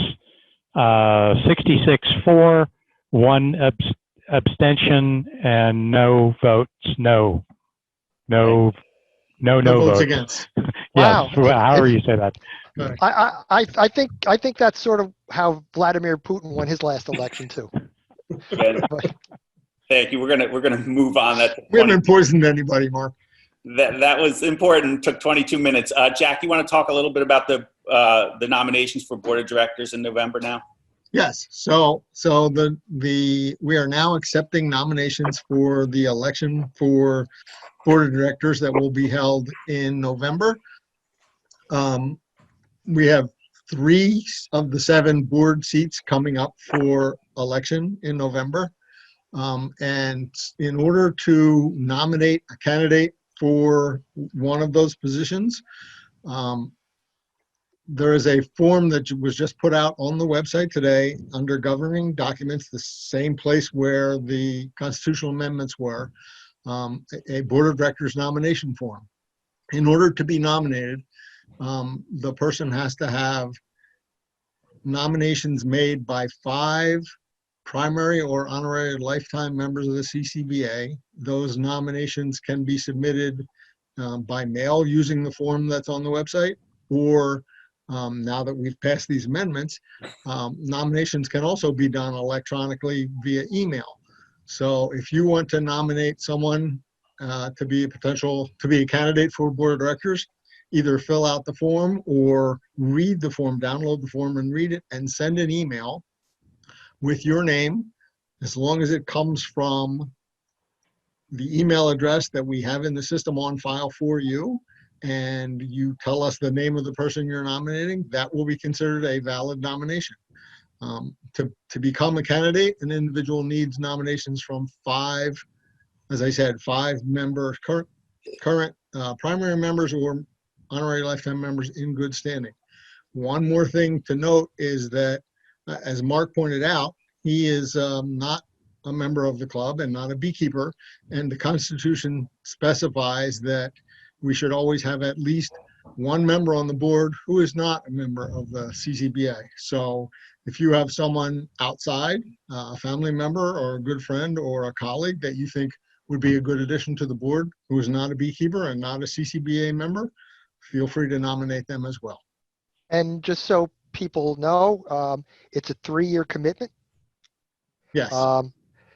Speaker 2: 66 for, 1 abstention, and no votes. No
Speaker 5: votes
Speaker 2: votes
Speaker 5: against.
Speaker 7: Wow.
Speaker 2: Yes, however you say that.
Speaker 5: Okay.
Speaker 7: I think that's sort of how Vladimir Putin won his last election too.
Speaker 6: Thank you. We're gonna move on.
Speaker 5: We haven't poisoned anybody, Mark.
Speaker 6: That was important. Took 22 minutes. Jack, you want to talk a little bit about the the nominations for board of directors in November now?
Speaker 5: Yes. So we are now accepting nominations for the election for board of directors that will be held in November. We have 3 of the 7 board seats coming up for election in November. And in order to nominate a candidate for one of those positions, there is a form that was just put out on the website today under governing documents, the same place where the constitutional amendments were, a board of directors nomination form. In order to be nominated, the person has to have nominations made by 5 primary or honorary lifetime members of the CCBA. Those nominations can be submitted by mail using the form that's on the website, or now that we've passed these amendments, nominations can also be done electronically via email. So if you want to nominate someone to be a candidate for board of directors, either fill out the form or read the form, download the form and read it, and send an email with your name, as long as it comes from the email address that we have in the system on file for you, and you tell us the name of the person you're nominating. That will be considered a valid nomination. To become a candidate, an individual needs nominations from 5, as I said, 5 members, current primary members or honorary lifetime members in good standing. One more thing to note is that, as Mark pointed out, he is not a member of the club and not a beekeeper, and the Constitution specifies that we should always have at least one member on the board who is not a member of the CCBA. So if you have someone outside, a family member or a good friend or a colleague that you think would be a good addition to the board who is not a beekeeper and not a CCBA member, feel free to nominate them as well.
Speaker 7: And just so people know, it's a 3-year commitment.
Speaker 5: Yes.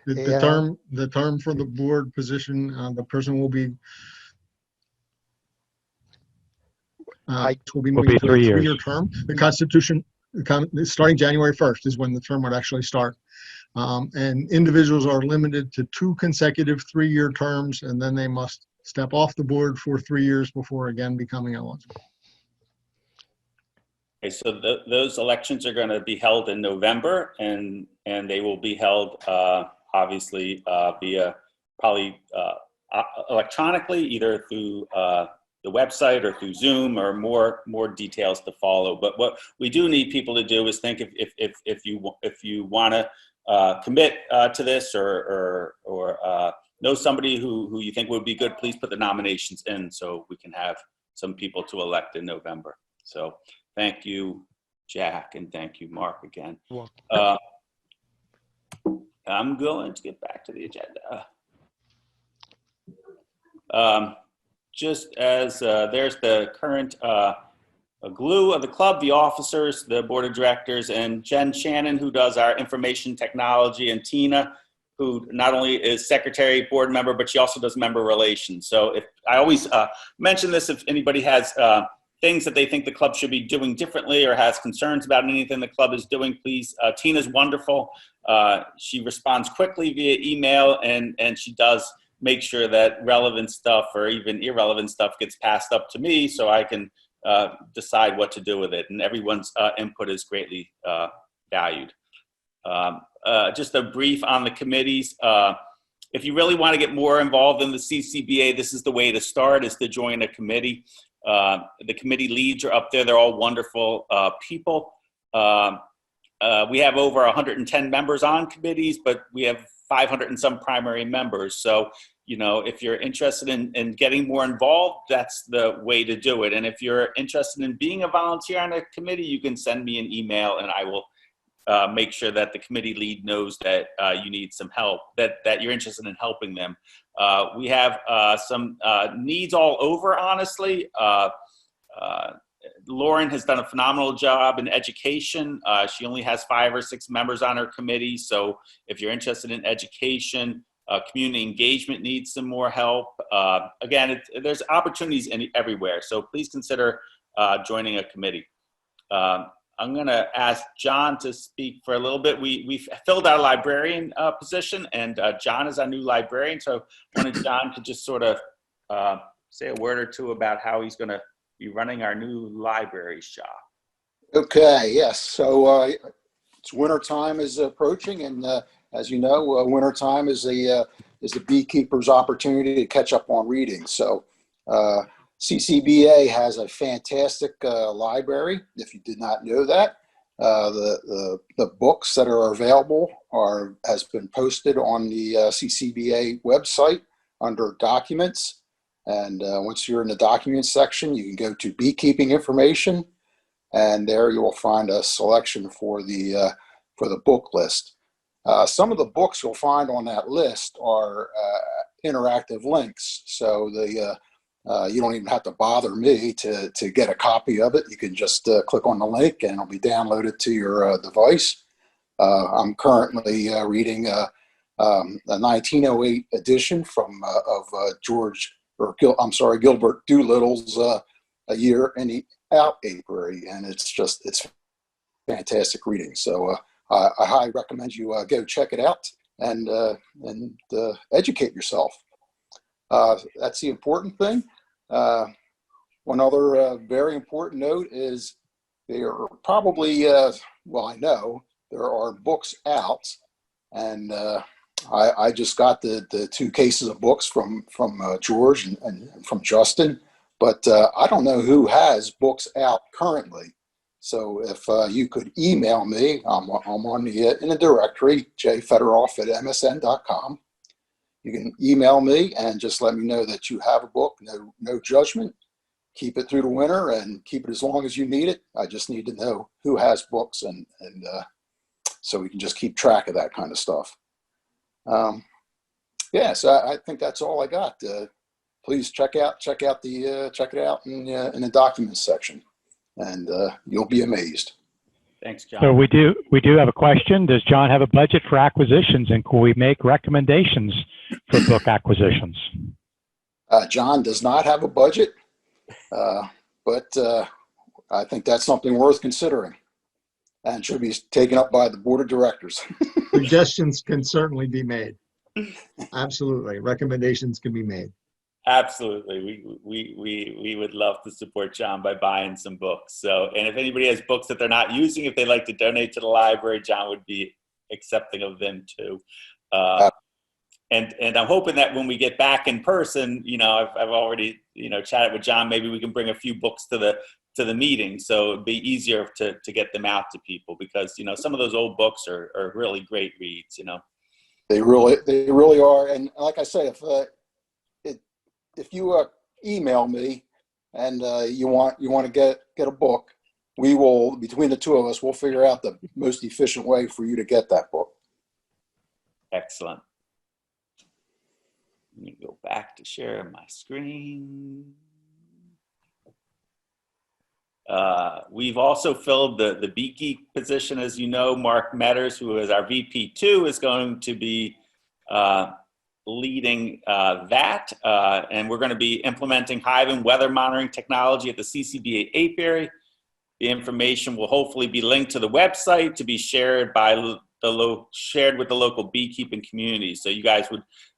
Speaker 5: The term for the board position, the person will be
Speaker 2: will be 3 years.
Speaker 5: 3-year term. The Constitution, starting January 1st is when the term would actually start. And individuals are limited to 2 consecutive 3-year terms, and then they must step off the board for 3 years before again becoming eligible.
Speaker 6: Okay, so those elections are going to be held in November, and they will be held obviously via probably electronically, either through the website or through Zoom, or more details to follow. But what we do need people to do is think if you want to commit to this or know somebody who you think would be good, please put the nominations in so we can have some people to elect in November. So thank you, Jack, and thank you, Mark, again. I'm going to get back to the agenda. Just as there's the current glue of the club, the officers, the board of directors, and Jen Shannon, who does our information technology, and Tina, who not only is secretary, board member, but she also does member relations. So if I always mention this, if anybody has things that they think the club should be doing differently or has concerns about anything the club is doing, please. Tina's wonderful. She responds quickly via email, and she does make sure that relevant stuff or even irrelevant stuff gets passed up to me so I can decide what to do with it. And everyone's input is greatly valued. Just a brief on the committees. If you really want to get more involved in the CCBA, this is the way to start, is to join a committee. The committee leads are up there. They're all wonderful people. We have over 110 members on committees, but we have 500 and some primary members. So, if you're interested in getting more involved, that's the way to do it. And if you're interested in being a volunteer on a committee, you can send me an email and I will make sure that the committee lead knows that you need some help, that you're interested in helping them. We have some needs all over, honestly. Lauren has done a phenomenal job in education. She only has 5 or 6 members on her committee. So if you're interested in education, community engagement needs some more help. Again, there's opportunities everywhere. So please consider joining a committee. I'm going to ask John to speak for a little bit. We've filled our librarian position, and John is our new librarian. So I wanted John to just sort of say a word or two about how he's going to be running our new library shop.
Speaker 8: Okay, yes. So it's winter time is approaching, and as you know, winter time is the beekeeper's opportunity to catch up on reading. So CCBA has a fantastic library. If you did not know that, the books that are available has been posted on the CCBA website under documents. And once you're in the documents section, you can go to beekeeping information, and there you will find a selection for the book list. Some of the books you'll find on that list are interactive links, so you don't even have to bother me to get a copy of it. You can just click on the link and it'll be downloaded to your device. I'm currently reading a 1908 edition of Gilbert Doolittle's A Year in the Out Apiary, and it's fantastic reading. So I highly recommend you go check it out and educate yourself. That's the important thing. One other very important note is there are probably, I know there are books out, and I just got the 2 cases of books from George and from Justin, but I don't know who has books out currently. So if you could email me, I'm on in the directory, jfederoff@msn.com. You can email me and just let me know that you have a book. No judgment. Keep it through the winter and keep it as long as you need it. I just need to know who has books, and so we can just keep track of that kind of stuff. So I think that's all I got. Please check it out in the documents section, and you'll be amazed.
Speaker 6: Thanks, John.
Speaker 2: So we do have a question. Does John have a budget for acquisitions, and can we make recommendations for book acquisitions?
Speaker 8: John does not have a budget, but I think that's something worth considering, and should be taken up by the board of directors.
Speaker 5: Suggestions can certainly be made. Absolutely, recommendations can be made.
Speaker 6: Absolutely. We would love to support John by buying some books. So, and if anybody has books that they're not using, if they'd like to donate to the library, John would be accepting of them too. And I'm hoping that when we get back in person, I've already, chatted with John, maybe we can bring a few books to the meeting. So it'd be easier to get them out to people, because, some of those old books are really great reads,
Speaker 8: They really are. And like I say, if you email me and you want to get a book, we will, between the two of us, we'll figure out the most efficient way for you to get that book.
Speaker 6: Excellent. Let me go back to sharing my screen. We've also filled the beekeep position. As you know, Mark Metters, who is our VP2, is going to be leading that, and we're going to be implementing Hive and weather monitoring technology at the CCBA apiary. The information will hopefully be linked to the website to be shared shared with the local beekeeping community. So you guys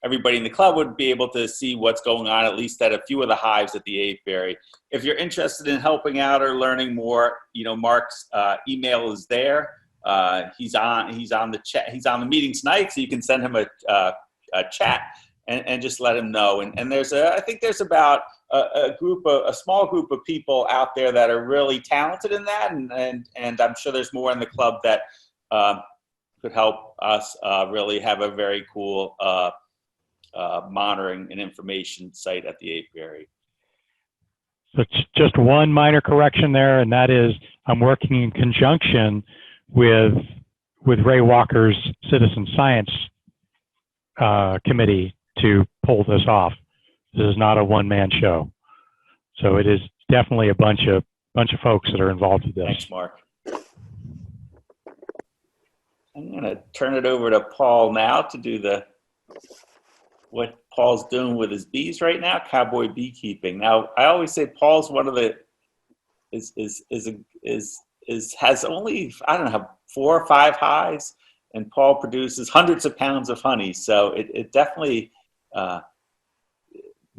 Speaker 6: everybody in the club would be able to see what's going on, at least at a few of the hives at the apiary. If you're interested in helping out or learning more, Mark's email is there. He's on the chat. He's on the meeting tonight, so you can send him a chat and just let him know. And I think there's about a small group of people out there that are really talented in that, and I'm sure there's more in the club that could help us really have a very cool monitoring and information site at the apiary.
Speaker 2: So it's just one minor correction there, and that is I'm working in conjunction with Ray Walker's Citizen Science Committee to pull this off. This is not a one-man show, so it is definitely a bunch of folks that are involved with this.
Speaker 6: Thanks, Mark. I'm going to turn it over to Paul now to do what Paul's doing with his bees right now, Cowboy Beekeeping. Now, I always say Paul's one of the is has only, I don't know, 4 or 5 hives, and Paul produces hundreds of pounds of honey. So it definitely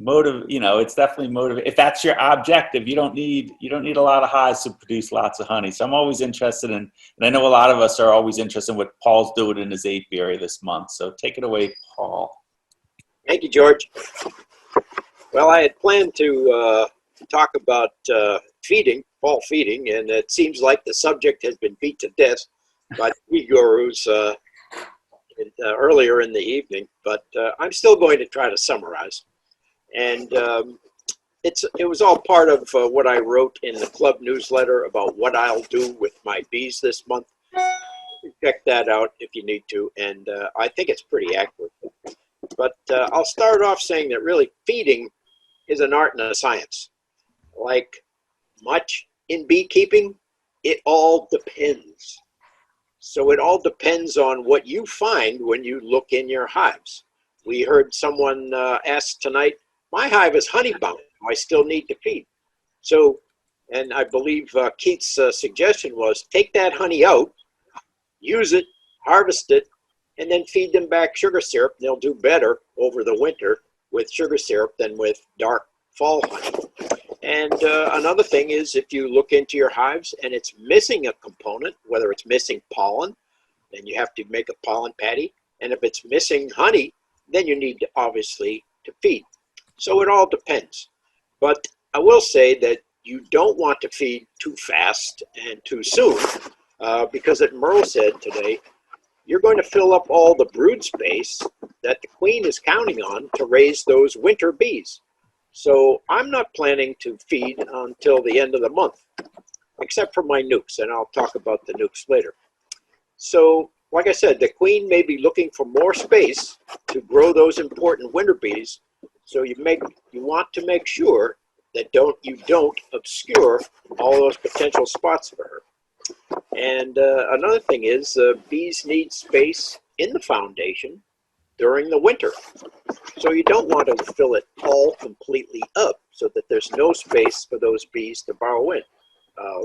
Speaker 6: it's definitely motive. If that's your objective, you don't need a lot of hives to produce lots of honey. So I'm always interested in, and I know a lot of us are always interested in what Paul's doing in his apiary this month. So take it away, Paul.
Speaker 4: Thank you, George. Well, I had planned to talk about fall feeding, and it seems like the subject has been beat to death by bee gurus earlier in the evening, but I'm still going to try to summarize. And it was all part of what I wrote in the club newsletter about what I'll do with my bees this month. Check that out if you need to, and I think it's pretty accurate. But I'll start off saying that really feeding is an art and a science. Like much in beekeeping, it all depends. So it all depends on what you find when you look in your hives. We heard someone ask tonight, my hive is honey bound. I still need to feed. So, and I believe Keith's suggestion was take that honey out, use it, harvest it, and then feed them back sugar syrup. They'll do better over the winter with sugar syrup than with dark fall honey. And another thing is if you look into your hives and it's missing a component, whether it's missing pollen, then you have to make a pollen patty. And if it's missing honey, then you need to obviously to feed. So it all depends. But I will say that you don't want to feed too fast and too soon because as Merle said today, you're going to fill up all the brood space that the queen is counting on to raise those winter bees. So I'm not planning to feed until the end of the month, except for my nukes, and I'll talk about the nukes later. So, like I said, the queen may be looking for more space to grow those important winter bees. So you want to make sure that you don't obscure all those potential spots for her. And another thing is bees need space in the foundation during the winter. So you don't want to fill it all completely up so that there's no space for those bees to burrow in.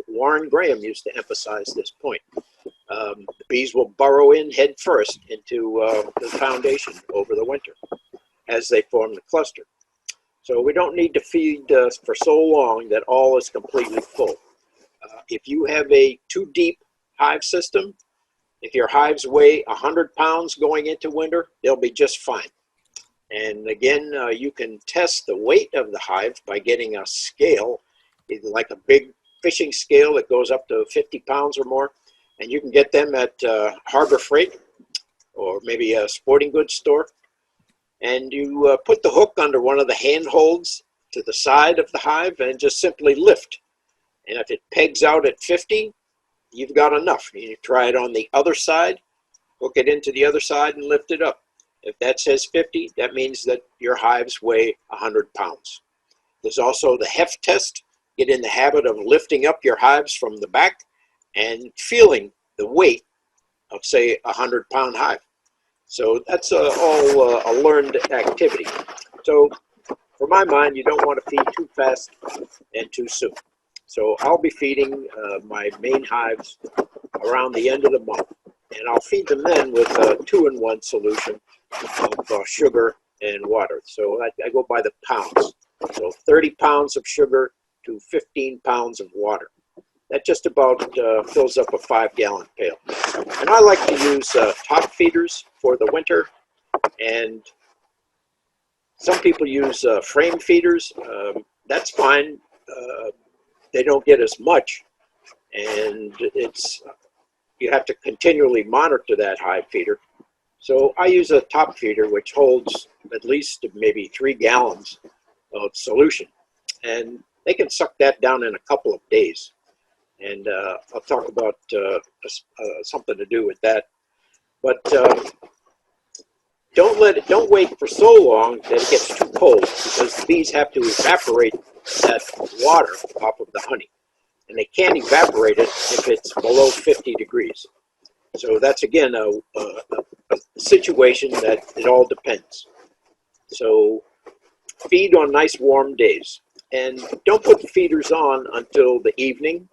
Speaker 4: Warren Graham used to emphasize this point. The bees will burrow in head first into the foundation over the winter as they form the cluster. So we don't need to feed for so long that all is completely full. If you have a too deep hive system, if your hives weigh 100 pounds going into winter, they'll be just fine. And again, you can test the weight of the hive by getting a scale, either like a big fishing scale that goes up to 50 pounds or more. And you can get them at Harbor Freight or maybe a sporting goods store. And you put the hook under one of the handholds to the side of the hive and just simply lift. And if it pegs out at 50, you've got enough. You try it on the other side, hook it into the other side and lift it up. If that says 50, that means that your hives weigh 100 pounds. There's also the heft test. Get in the habit of lifting up your hives from the back and feeling the weight of, say, a 100-pound hive. So that's all a learned activity. So for my mind, you don't want to feed too fast and too soon. So I'll be feeding my main hives around the end of the month. And I'll feed them then with a 2-in-1 solution of sugar and water. So I go by the pounds. So 30 pounds of sugar to 15 pounds of water. That just about fills up a 5-gallon pail. And I like to use top feeders for the winter. And some people use frame feeders. That's fine. They don't get as much. And you have to continually monitor that hive feeder. So I use a top feeder, which holds at least maybe 3 gallons of solution. And they can suck that down in a couple of days. And I'll talk about something to do with that. But don't wait for so long that it gets too cold, because the bees have to evaporate that water off of the honey. And they can't evaporate it if it's below 50 degrees. So that's, again, a situation that it all depends. So feed on nice warm days. And don't put the feeders on until the evening.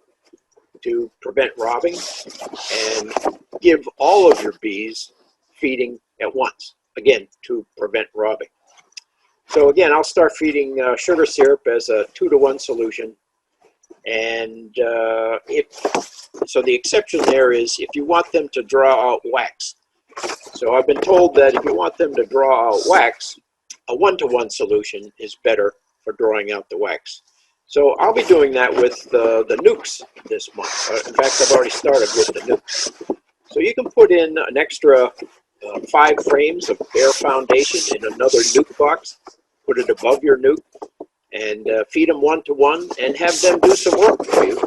Speaker 4: to prevent robbing and give all of your bees feeding at once, again, to prevent robbing. So again, I'll start feeding sugar syrup as a 2-to-1 solution. And so the exception there is if you want them to draw out wax. So I've been told that if you want them to draw out wax, a 1-to-1 solution is better for drawing out the wax. So I'll be doing that with the nukes this month. In fact, I've already started with the nukes. So you can put in an extra 5 frames of bare foundation in another nuke box, put it above your nuke, and feed them 1-to-1 and have them do some work for you.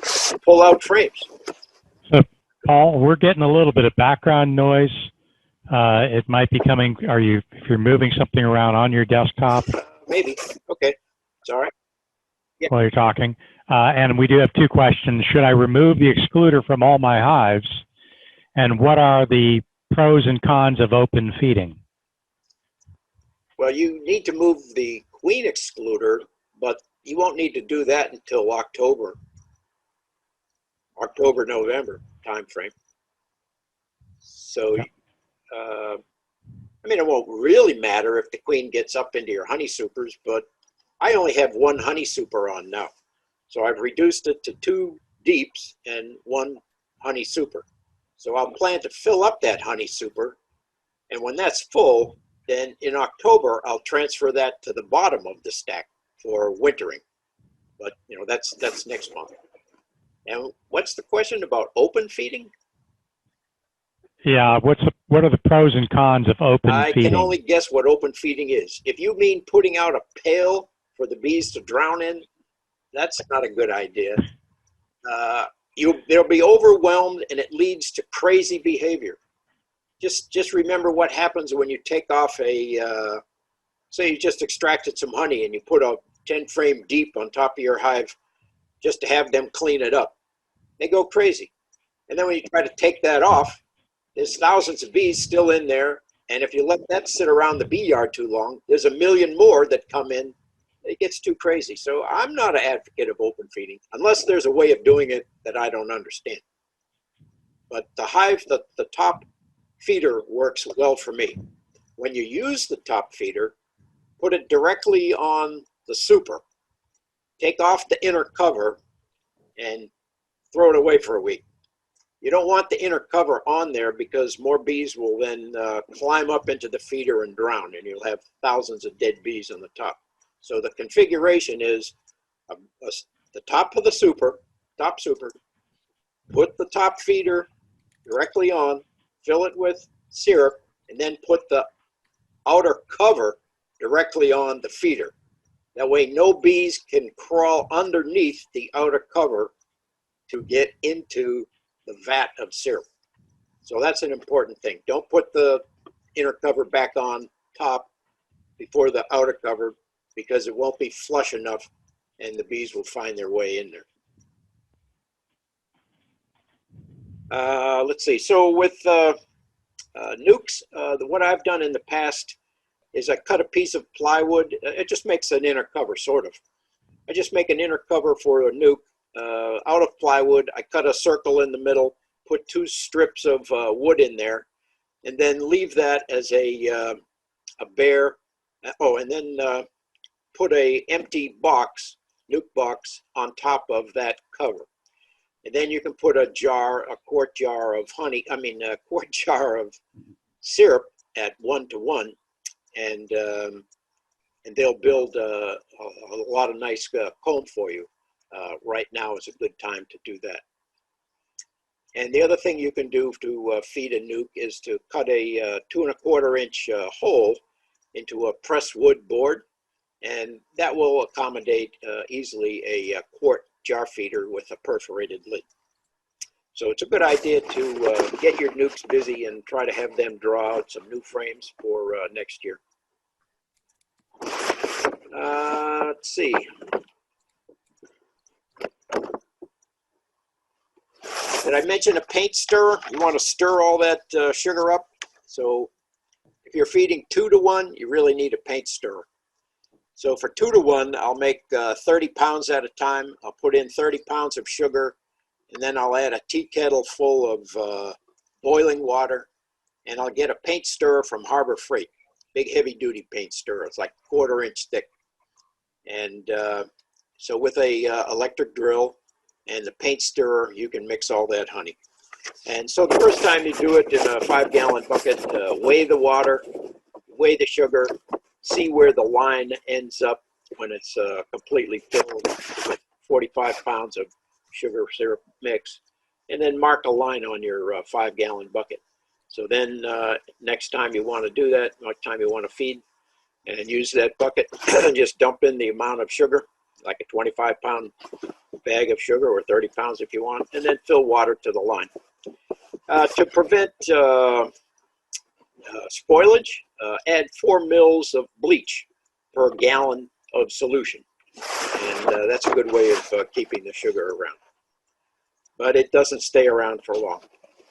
Speaker 4: Pull out frames.
Speaker 2: So, Paul, we're getting a little bit of background noise. It might be coming, if you're moving something around on your desktop?
Speaker 4: Maybe. Okay. It's all right. Yeah.
Speaker 2: While you're talking. And we do have 2 questions. Should I remove the excluder from all my hives? And what are the pros and cons of open feeding?
Speaker 4: Well, you need to move the queen excluder, but you won't need to do that until October, November time frame. So, I mean, it won't really matter if the queen gets up into your honey supers, but I only have 1 honey super on now. So I've reduced it to 2 deeps and 1 honey super. So I'll plan to fill up that honey super. And when that's full, then in October, I'll transfer that to the bottom of the stack for wintering. But, you know, that's next month. And what's the question about open feeding?
Speaker 2: Yeah, what are the pros and cons of open feeding?
Speaker 4: I can only guess what open feeding is. If you mean putting out a pail for the bees to drown in, that's not a good idea. They'll be overwhelmed and it leads to crazy behavior. Just remember what happens when you take off say you just extracted some honey and you put a 10-frame deep on top of your hive just to have them clean it up. They go crazy. And then when you try to take that off, there's thousands of bees still in there. And if you let that sit around the bee yard too long, there's a million more that come in. It gets too crazy. So I'm not an advocate of open feeding, unless there's a way of doing it that I don't understand. But the hive, the top feeder works well for me. When you use the top feeder, put it directly on the super. Take off the inner cover and throw it away for a week. You don't want the inner cover on there because more bees will then climb up into the feeder and drown, and you'll have thousands of dead bees on the top. So the configuration is the top of the top super, put the top feeder directly on, fill it with syrup, and then put the outer cover directly on the feeder. That way no bees can crawl underneath the outer cover to get into the vat of syrup. So that's an important thing. Don't put the inner cover back on top before the outer cover, because it won't be flush enough and the bees will find their way in there. Let's see. So with nukes, what I've done in the past is I cut a piece of plywood. It just makes an inner cover, sort of. I just make an inner cover for a nuke out of plywood. I cut a circle in the middle, put 2 strips of wood in there, and then leave that as a bare. Oh, and then put a empty box, nuke box, on top of that cover. And then you can put a quart jar of honey, a quart jar of syrup at 1-to-1, and they'll build a lot of nice comb for you. Right now is a good time to do that. And the other thing you can do to feed a nuke is to cut a 2 1/4 inch hole into a pressed wood board, and that will accommodate easily a quart jar feeder with a perforated lid. So it's a good idea to get your nukes busy and try to have them draw out some new frames for next year. Let's see. Did I mention a paint stirrer? You want to stir all that sugar up. So if you're feeding 2-to-1, you really need a paint stirrer. So for 2-to-1, I'll make 30 pounds at a time. I'll put in 30 pounds of sugar and then I'll add a tea kettle full of boiling water, and I'll get a paint stirrer from Harbor Freight, big heavy duty paint stirrer. It's like 1/4 inch thick. And so with a electric drill and the paint stirrer, you can mix all that honey. And so the first time you do it in a 5-gallon bucket, weigh the water, weigh the sugar, see where the line ends up when it's completely filled with 45 pounds of sugar syrup mix, and then mark a line on your 5-gallon bucket. So then next time you want to do that, next time you want to feed and use that bucket, just dump in the amount of sugar, like a 25-pound bag of sugar, or 30 pounds if you want, and then fill water to the line. To prevent spoilage, add 4 mils of bleach per gallon of solution. And that's a good way of keeping the sugar around. But it doesn't stay around for long.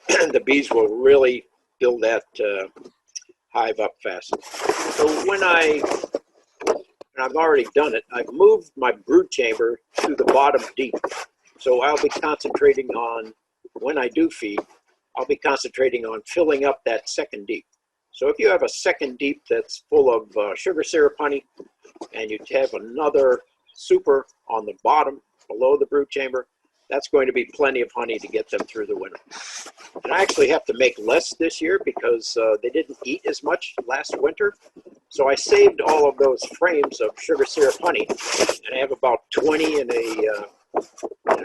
Speaker 4: The bees will really build that hive up fast. So when I've already done it, I've moved my brood chamber to the bottom deep. So I'll be concentrating on, when I do feed, I'll be concentrating on filling up that second deep. So if you have a second deep that's full of sugar syrup honey, and you have another super on the bottom below the brood chamber, that's going to be plenty of honey to get them through the winter. And I actually have to make less this year because they didn't eat as much last winter. So I saved all of those frames of sugar syrup honey, and I have about 20 in a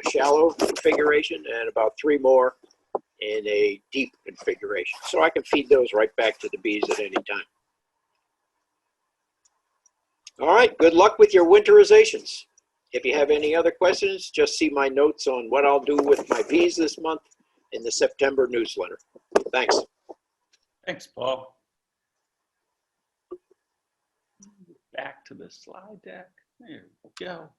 Speaker 4: shallow configuration and about 3 more in a deep configuration. So I can feed those right back to the bees at any time. All right, good luck with your winterizations. If you have any other questions, just see my notes on what I'll do with my bees this month in the September newsletter. Thanks.
Speaker 6: Thanks, Paul. Back to the slide deck. There we go.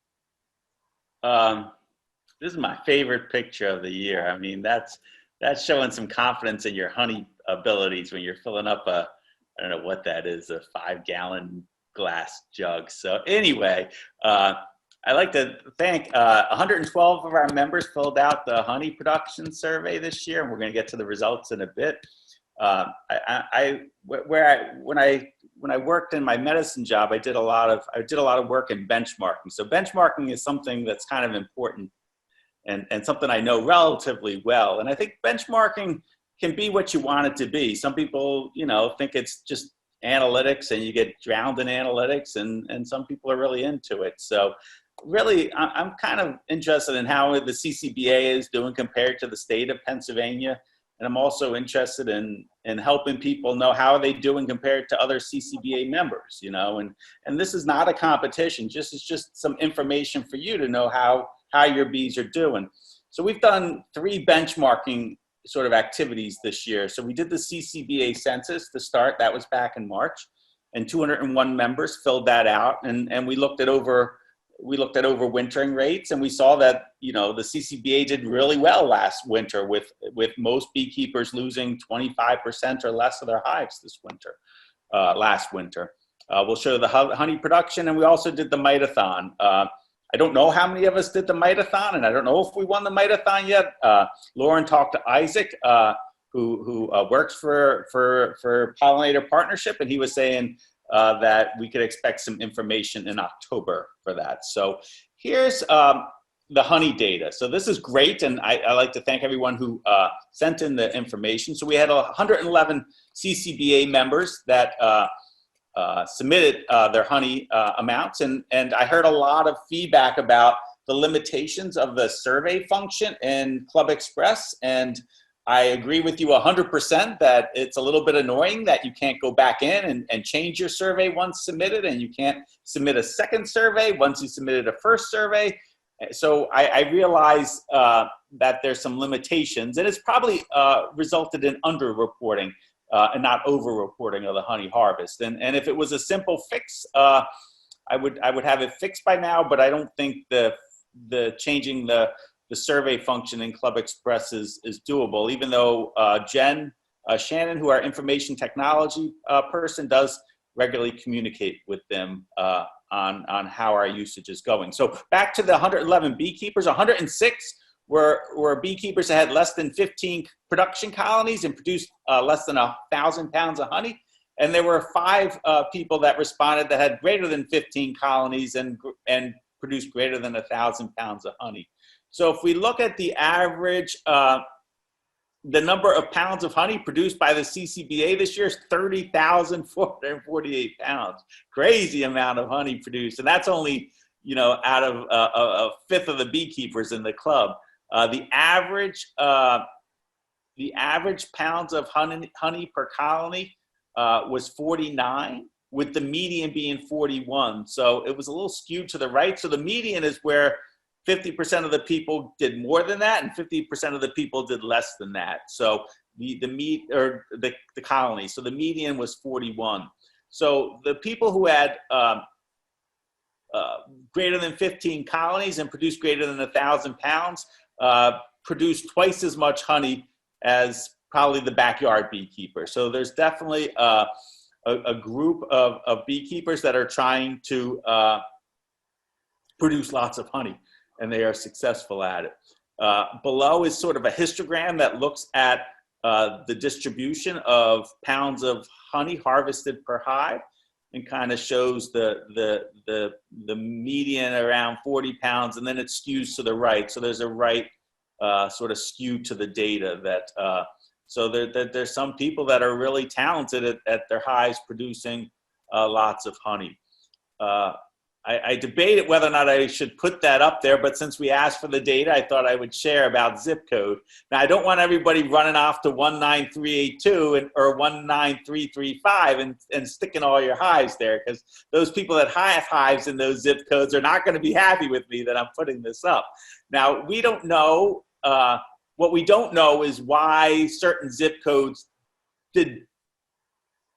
Speaker 6: This is my favorite picture of the year. I mean, that's showing some confidence in your honey abilities when you're filling up I don't know what that is, a 5-gallon glass jug. So anyway, I'd like to thank 112 of our members filled out the honey production survey this year, and we're going to get to the results in a bit. When I worked in my medicine job, I did a lot of work in benchmarking. So benchmarking is something that's kind of important and something I know relatively well. And I think benchmarking can be what you want it to be. Some people, think it's just analytics and you get drowned in analytics, and some people are really into it. So really, I'm kind of interested in how the CCBA is doing compared to the state of Pennsylvania. And I'm also interested in helping people know how are they doing compared to other CCBA members, and this is not a competition, it's just some information for you to know how your bees are doing. So we've done 3 benchmarking sort of activities this year. So we did the CCBA census to start, that was back in March, and 201 members filled that out, and we looked at overwintering rates, and we saw that the CCBA did really well last winter with most beekeepers losing 25% or less of their hives this winter, last winter. We'll show the honey production, and we also did the mitathon. I don't know how many of us did the mitathon, and I don't know if we won the mitathon yet. Lauren talked to Isaac, who works for Pollinator Partnership, and he was saying that we could expect some information in October for that. So here's the honey data. So this is great, and I like to thank everyone who sent in the information. So we had 111 CCBA members that submitted their honey amounts, and I heard a lot of feedback about the limitations of the survey function in Club Express, and I agree with you 100% that it's a little bit annoying that you can't go back in and change your survey once submitted, and you can't submit a second survey once you submitted a first survey. So I realize that there's some limitations, and it's probably resulted in underreporting and not over-reporting of the honey harvest. And if it was a simple fix, I would have it fixed by now, but I don't think the changing the survey function in Club Express is doable, even though Jen Shannon, who our information technology person, does regularly communicate with them on how our usage is going. So back to the 111 beekeepers, 106 were beekeepers that had less than 15 production colonies and produced less than 1,000 pounds of honey. And there were 5 people that responded that had greater than 15 colonies and produced greater than 1,000 pounds of honey. So if we look at the average, the number of pounds of honey produced by the CCBA this year is 30,448 pounds. Crazy amount of honey produced. And that's only, you know, out of a fifth of the beekeepers in the club. The average pounds of honey per colony was 49, with the median being 41. So it was a little skewed to the right. So the median is where 50% of the people did more than that, and 50% of the people did less than that. So the colony. So the median was 41. So the people who had greater than 15 colonies and produced greater than 1,000 pounds produced twice as much honey as probably the backyard beekeeper. So there's definitely a group of beekeepers that are trying to produce lots of honey, and they are successful at it. Below is sort of a histogram that looks at the distribution of pounds of honey harvested per hive, and kind of shows the median around 40 pounds, and then it skews to the right. So there's a right sort of skew to the data that, so there's some people that are really talented at their hives producing lots of honey. I debated whether or not I should put that up there, but since we asked for the data, I thought I would share about zip code. Now, I don't want everybody running off to 19382 or 19335 and sticking all your hives there, because those people that have hives in those zip codes are not going to be happy with me that I'm putting this up. Now, we don't know, what we don't know is why certain zip codes did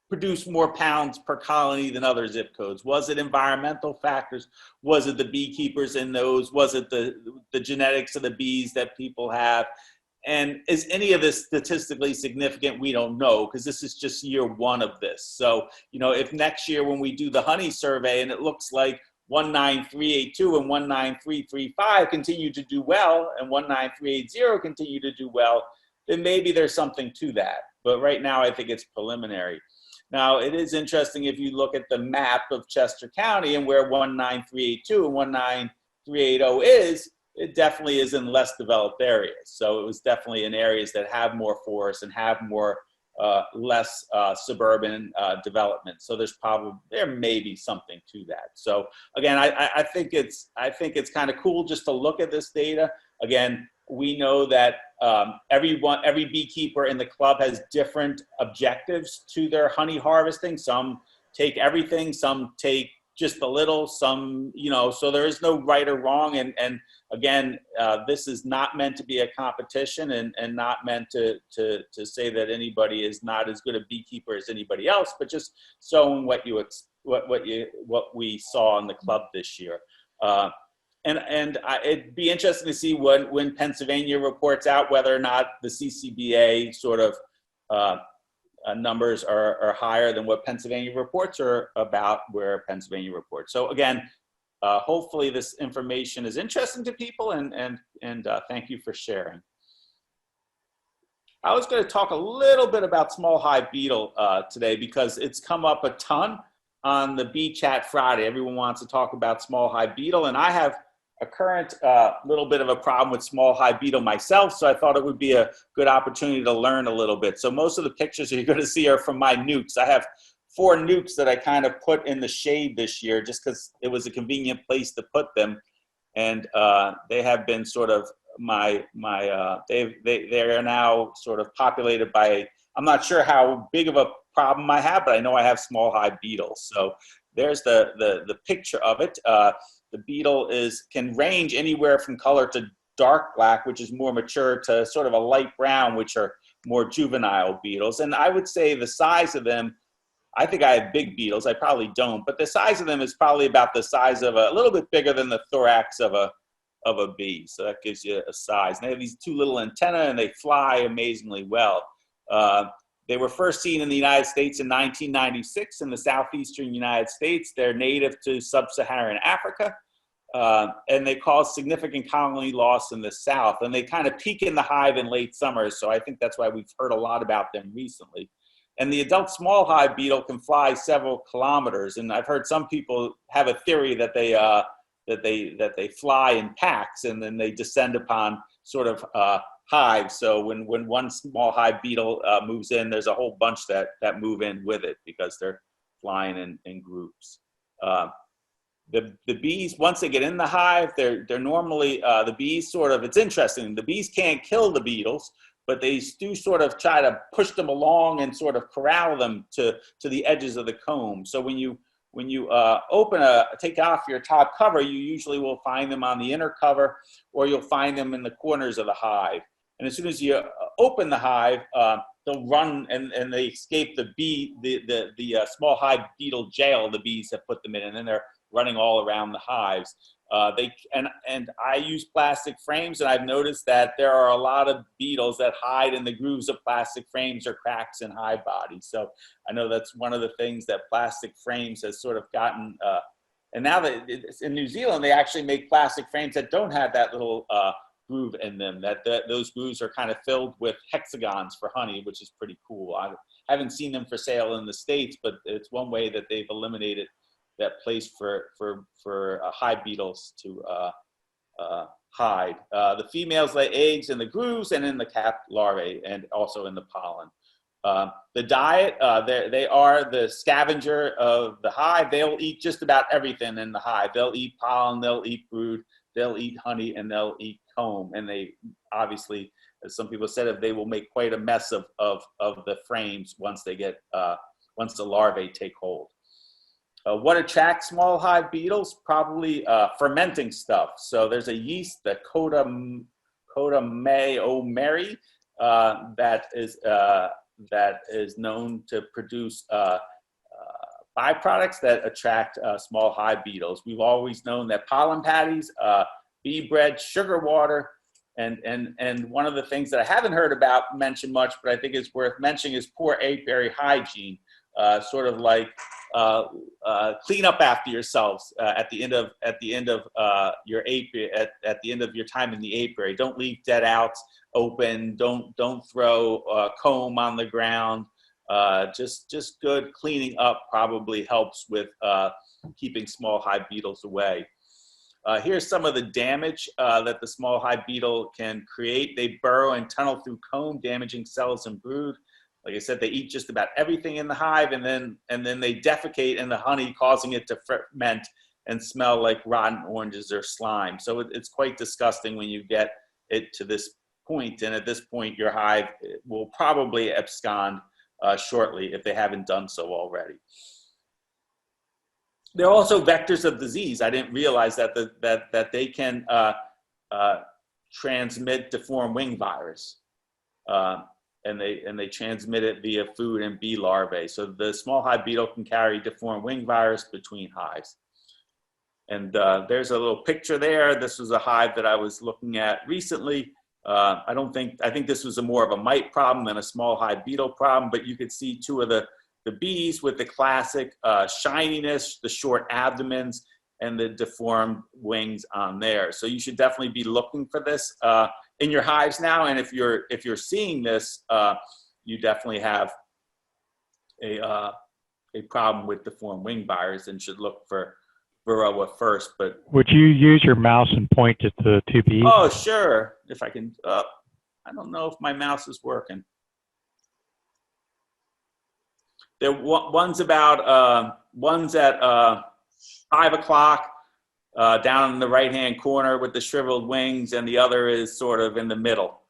Speaker 6: produce more pounds per colony than other zip codes. Was it environmental factors? Was it the beekeepers in those? Was it the genetics of the bees that people have? And is any of this statistically significant? We don't know, because this is just year 1 of this. So, you know, if next year when we do the honey survey and it looks like 19382 and 19335 continue to do well and 19380 continue to do well, then maybe there's something to that. But right now I think it's preliminary. Now, it is interesting if you look at the map of Chester County and where 19382 and 19380 is, it definitely is in less developed areas. So it was definitely in areas that have more forest and have more less suburban development. So there may be something to that. So again, I think it's kind of cool just to look at this data. Again, we know that every beekeeper in the club has different objectives to their honey harvesting. Some take everything, some take just a little, some, you know, so there is no right or wrong. And again, this is not meant to be a competition and not meant to say that anybody is not as good a beekeeper as anybody else, but just showing what we saw in the club this year. And it'd be interesting to see when Pennsylvania reports out whether or not the CCBA sort of numbers are higher than what Pennsylvania reports, or about where Pennsylvania reports. So again, hopefully this information is interesting to people, and thank you for sharing. I was going to talk a little bit about small hive beetle today, because it's come up a ton on the Bee Chat Friday. Everyone wants to talk about small hive beetle, and I have a current little bit of a problem with small hive beetle myself, so I thought it would be a good opportunity to learn a little bit. So most of the pictures you're going to see are from my nukes. I have 4 nukes that I kind of put in the shade this year just because it was a convenient place to put them, and they have been sort of they are now sort of populated by, I'm not sure how big of a problem I have, but I know I have small hive beetles. So there's the picture of it. The beetle can range anywhere from color to dark black, which is more mature, to sort of a light brown, which are more juvenile beetles. And I would say the size of them, I think I have big beetles. I probably don't, but the size of them is probably about the size of a little bit bigger than the thorax of a bee. So that gives you a size. And they have these 2 little antennae, and they fly amazingly well. They were first seen in the United States in 1996 in the southeastern United States. They're native to sub-Saharan Africa. and they cause significant colony loss in the south. And they kind of peak in the hive in late summer, so I think that's why we've heard a lot about them recently. And the adult small hive beetle can fly several kilometers, and I've heard some people have a theory that they fly in packs, and then they descend upon sort of hives. So when one small hive beetle moves in, there's a whole bunch that move in with it because they're flying in groups. The bees, once they get in the hive, they're normally, the bees sort of, it's interesting, the bees can't kill the beetles, but they do sort of try to push them along and sort of corral them to the edges of the comb. So when you take off your top cover, you usually will find them on the inner cover, or you'll find them in the corners of the hive. And as soon as you open the hive, they'll run and they escape the small hive beetle jail the bees have put them in, and then they're running all around the hives. And I use plastic frames, and I've noticed that there are a lot of beetles that hide in the grooves of plastic frames or cracks in hive bodies. So I know that's one of the things that plastic frames has sort of gotten, and now that it's in New Zealand, they actually make plastic frames that don't have that little groove in them, that those grooves are kind of filled with hexagons for honey, which is pretty cool. I haven't seen them for sale in the States, but it's one way that they've eliminated that place for hive beetles to hide. The females lay eggs in the grooves and in the capped larvae, and also in the pollen. The diet, they are the scavenger of the hive. They'll eat just about everything in the hive. They'll eat pollen, they'll eat brood, they'll eat honey, and they'll eat comb. And they obviously, as some people said, they will make quite a mess of the frames once they get once the larvae take hold. What attracts small hive beetles? Probably fermenting stuff. So there's a yeast, the Codomaeomeri, that is known to produce byproducts that attract small hive beetles. We've always known that pollen patties, bee bread, sugar water, and one of the things that I haven't heard about mentioned much, but I think is worth mentioning, is poor apiary hygiene. Sort of like clean up after yourselves at the end of your apiary, at the end of your time in the apiary. Don't leave dead outs open. Don't throw comb on the ground. Just good cleaning up probably helps with keeping small hive beetles away. Here's some of the damage that the small hive beetle can create. They burrow and tunnel through comb, damaging cells and brood. Like I said, they eat just about everything in the hive, and then they defecate in the honey, causing it to ferment and smell like rotten oranges or slime. So it's quite disgusting when you get it to this point. And at this point, your hive will probably abscond shortly if they haven't done so already. They're also vectors of disease. I didn't realize that that they can transmit deformed wing virus. And they transmit it via food and bee larvae. So the small hive beetle can carry deformed wing virus between hives. And there's a little picture there. This was a hive that I was looking at recently. I think this was more of a mite problem than a small hive beetle problem, but you could see two of the bees with the classic shininess, the short abdomens, and the deformed wings on there. So you should definitely be looking for this in your hives now. And if you're seeing this, you definitely have a problem with deformed wing virus and should look for Varroa first. But
Speaker 2: would you use your mouse and point at the two bees?
Speaker 6: Oh, sure. If I can, I don't know if my mouse is working. There, one's at 5 o'clock. Down in the right-hand corner with the shriveled wings, and the other is sort of in the middle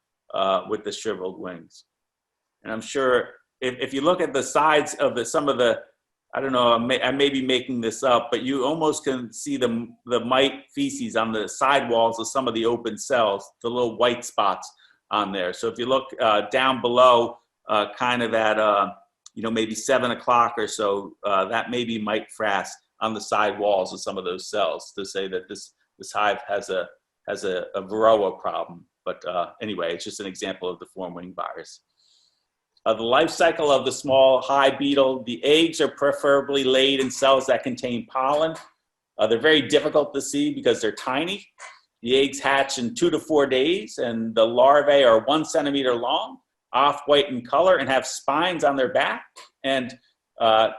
Speaker 6: with the shriveled wings. And I'm sure if you look at the sides of some of the, I don't know, I may be making this up, but you almost can see the mite feces on the sidewalls of some of the open cells, the little white spots on there. So if you look down below, kind of at maybe 7 o'clock or so, that may be mite frass on the side walls of some of those cells to say that this hive has a Varroa problem. But anyway, it's just an example of the deformed wing virus. The life cycle of the small hive beetle: the eggs are preferably laid in cells that contain pollen. They're very difficult to see because they're tiny. The eggs hatch in 2 to 4 days, and the larvae are 1 centimeter long, off-white in color, and have spines on their back, and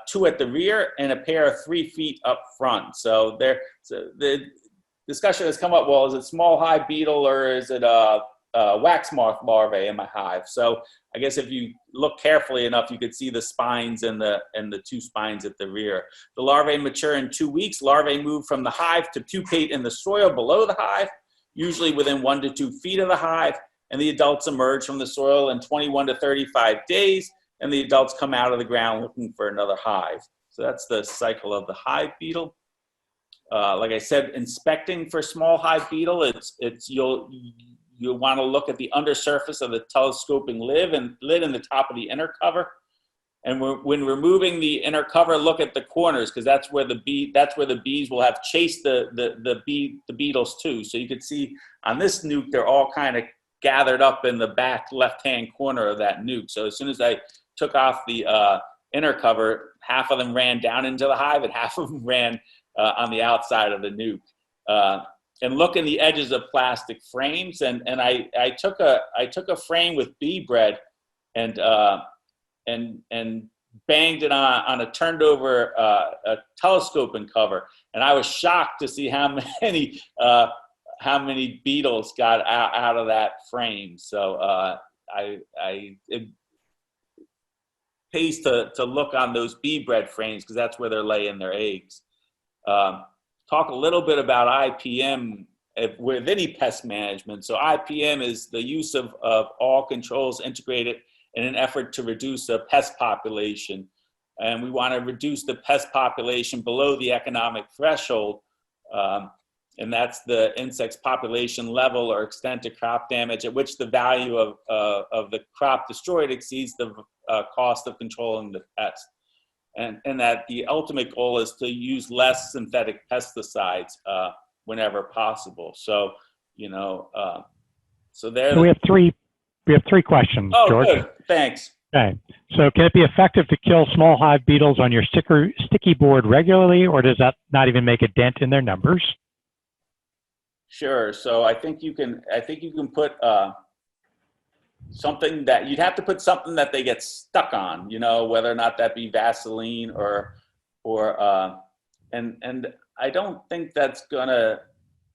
Speaker 6: 2 at the rear, and a pair of 3 feet up front. So the discussion has come up, well, is it small hive beetle or is it a wax moth larvae in my hive? So I guess if you look carefully enough, you could see the spines and the 2 spines at the rear. The larvae mature in 2 weeks. Larvae move from the hive to pupate in the soil below the hive, usually within 1 to 2 feet of the hive, and the adults emerge from the soil in 21 to 35 days, and the adults come out of the ground looking for another hive. So that's the cycle of the hive beetle. Like I said, inspecting for small hive beetle, you'll want to look at the undersurface of the telescoping lid and the top of the inner cover. And when removing the inner cover, look at the corners, because that's where the bees will have chased the beetles too. So you can see on this nuke, they're all kind of gathered up in the back left-hand corner of that nuke. So as soon as I took off the inner cover, half of them ran down into the hive and half of them ran on the outside of the nuke. And look in the edges of plastic frames. And I took a frame with bee bread and banged it on a turned over a telescoping cover. And I was shocked to see how many beetles got out of that frame. So it pays to look on those bee bread frames, because that's where they're laying their eggs. Talk a little bit about IPM with any pest management. So IPM is the use of all controls integrated in an effort to reduce the pest population. And we want to reduce the pest population below the economic threshold. And that's the insect's population level or extent of crop damage at which the value of the crop destroyed exceeds the cost of controlling the pest. And that the ultimate goal is to use less synthetic pesticides whenever possible. So, so
Speaker 2: we have three questions,
Speaker 6: oh,
Speaker 2: George.
Speaker 6: Good. Thanks.
Speaker 2: Okay. So can it be effective to kill small hive beetles on your sticky board regularly, or does that not even make a dent in their numbers?
Speaker 6: Sure. So I think you can put something that you'd have to put something that they get stuck on, whether or not that be Vaseline and I don't think that's gonna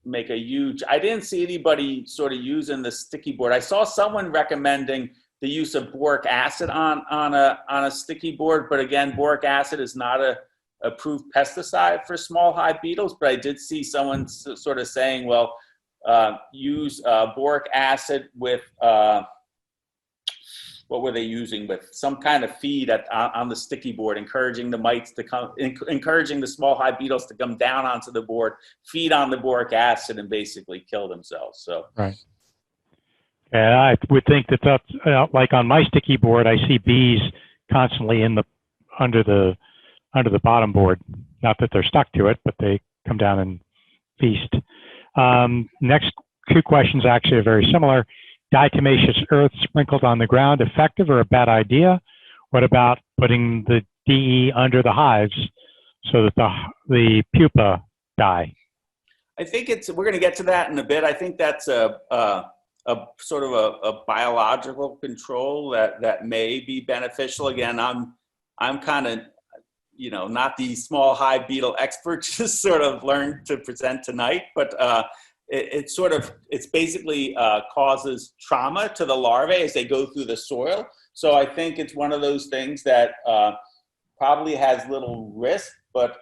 Speaker 6: make a huge. I didn't see anybody sort of using the sticky board. I saw someone recommending the use of boric acid on a sticky board, but again, boric acid is not a approved pesticide for small hive beetles. But I did see someone sort of saying, well, use boric acid with what were they using, with some kind of feed on the sticky board, encouraging the mites to come, encouraging the small hive beetles to come down onto the board, feed on the boric acid, and basically kill themselves. So
Speaker 2: right. And I would think that's like on my sticky board, I see bees constantly under the bottom board. Not that they're stuck to it, but they come down and feast. Next 2 questions actually are very similar. Diatomaceous earth sprinkled on the ground, effective or a bad idea? What about putting the DE under the hives so that the pupa die?
Speaker 6: I think we're going to get to that in a bit. I think that's a sort of a biological control that may be beneficial. Again, I'm kind of, not the small hive beetle expert, just sort of learned to present tonight, but it's basically causes trauma to the larvae as they go through the soil. So I think it's one of those things that probably has little risk, but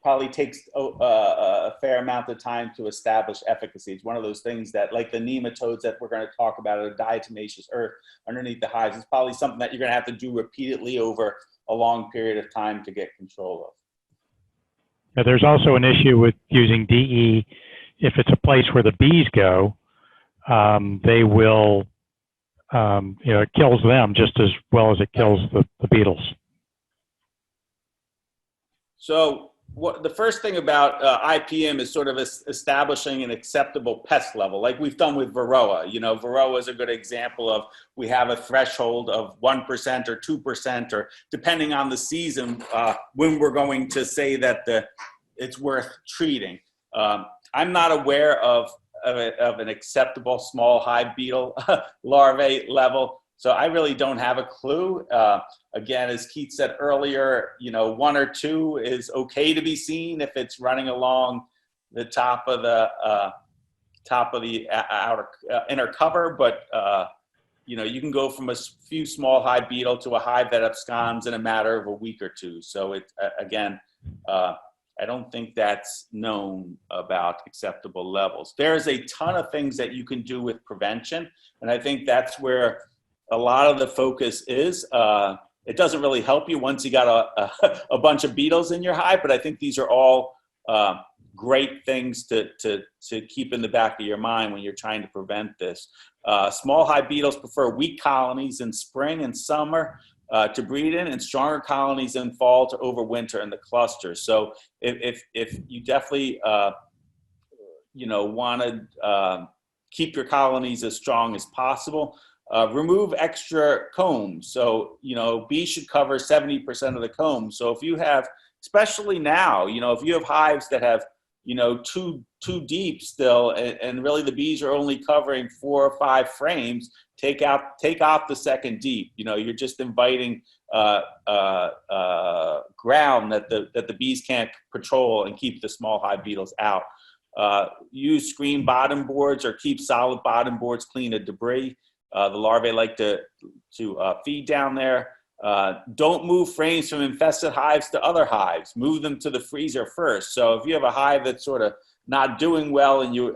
Speaker 6: probably takes a fair amount of time to establish efficacy. It's one of those things that, like the nematodes that we're going to talk about, a diatomaceous earth underneath the hives, it's probably something that you're going to have to do repeatedly over a long period of time to get control of.
Speaker 2: Now, there's also an issue with using DE. If it's a place where the bees go, they will, it kills them just as well as it kills the beetles.
Speaker 6: So the first thing about IPM is sort of establishing an acceptable pest level, like we've done with Varroa. Varroa is a good example of, we have a threshold of 1% or 2%, or depending on the season, when we're going to say that it's worth treating. I'm not aware of an acceptable small hive beetle larvae level, so I really don't have a clue. Again, as Keith said earlier, 1 or 2 is okay to be seen if it's running along the top of the outer inner cover, but you can go from a few small hive beetle to a hive that absconds in a matter of a week or 2. So again, I don't think that's known about acceptable levels. There's a ton of things that you can do with prevention, and I think that's where a lot of the focus is. It doesn't really help you once you got a bunch of beetles in your hive, but I think these are all great things to keep in the back of your mind when you're trying to prevent this. Small hive beetles prefer weak colonies in spring and summer to breed in, and stronger colonies in fall to overwinter in the cluster. So if you definitely want to keep your colonies as strong as possible, remove extra combs. So bees should cover 70% of the combs. So if you have, especially now, if you have hives that have too deep still, and really the bees are only covering 4 or 5 frames, take off the second deep. You're just inviting ground that the bees can't patrol and keep the small hive beetles out. Use screen bottom boards or keep solid bottom boards clean of debris. The larvae like to feed down there. Don't move frames from infested hives to other hives. Move them to the freezer first. So if you have a hive that's sort of not doing well and you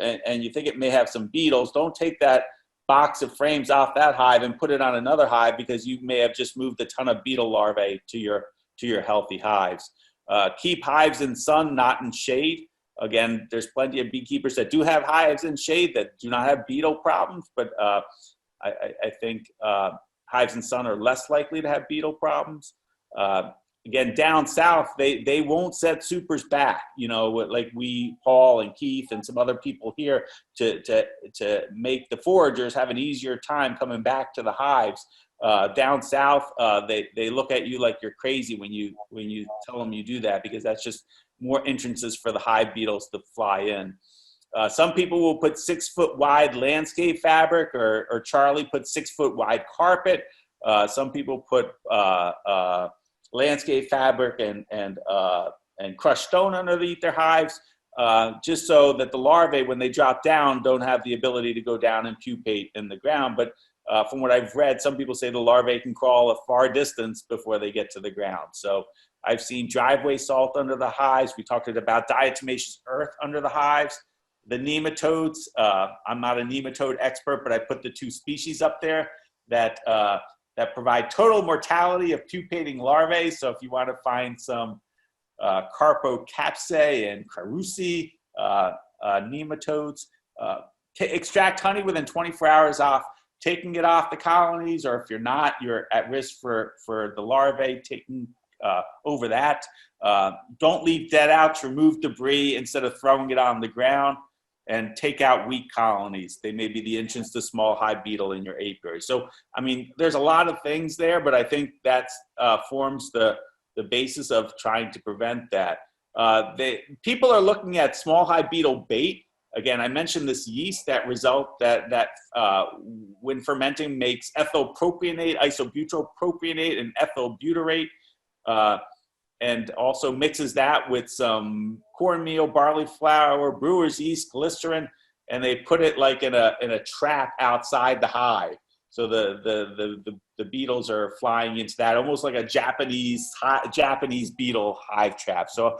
Speaker 6: think it may have some beetles, don't take that box of frames off that hive and put it on another hive, because you may have just moved a ton of beetle larvae to your healthy hives. Keep hives in sun, not in shade. Again, there's plenty of beekeepers that do have hives in shade that do not have beetle problems, but I think hives in sun are less likely to have beetle problems. Again, down south, they won't set supers back, like Paul and Keith and some other people here, to make the foragers have an easier time coming back to the hives. Down south, they look at you like you're crazy when you tell them you do that, because that's just more entrances for the hive beetles to fly in. Some people will put 6-foot wide landscape fabric, or Charlie put 6-foot wide carpet. Some people put landscape fabric and crushed stone underneath their hives, just so that the larvae, when they drop down, don't have the ability to go down and pupate in the ground. But from what I've read, some people say the larvae can crawl a far distance before they get to the ground. So I've seen driveway salt under the hives. We talked about diatomaceous earth under the hives. The nematodes, I'm not a nematode expert, but I put the 2 species up there that provide total mortality of pupating larvae. So if you want to find some Carpocapsae and Carusi nematodes, extract honey within 24 hours off taking it off the colonies, or if you're not, you're at risk for the larvae taking over that. Don't leave dead outs, remove debris instead of throwing it on the ground, and take out weak colonies. They may be the entrance to small hive beetle in your apiary. So, I mean, there's a lot of things there, but I think that forms the basis of trying to prevent that. People are looking at small hive beetle bait. Again, I mentioned this yeast that when fermenting makes ethyl propionate, isobutyl propionate, and ethyl butyrate, and also mixes that with some cornmeal, barley flour, brewer's yeast, glycerin, and they put it like in a trap outside the hive. So the beetles are flying into that, almost like a Japanese beetle hive trap. So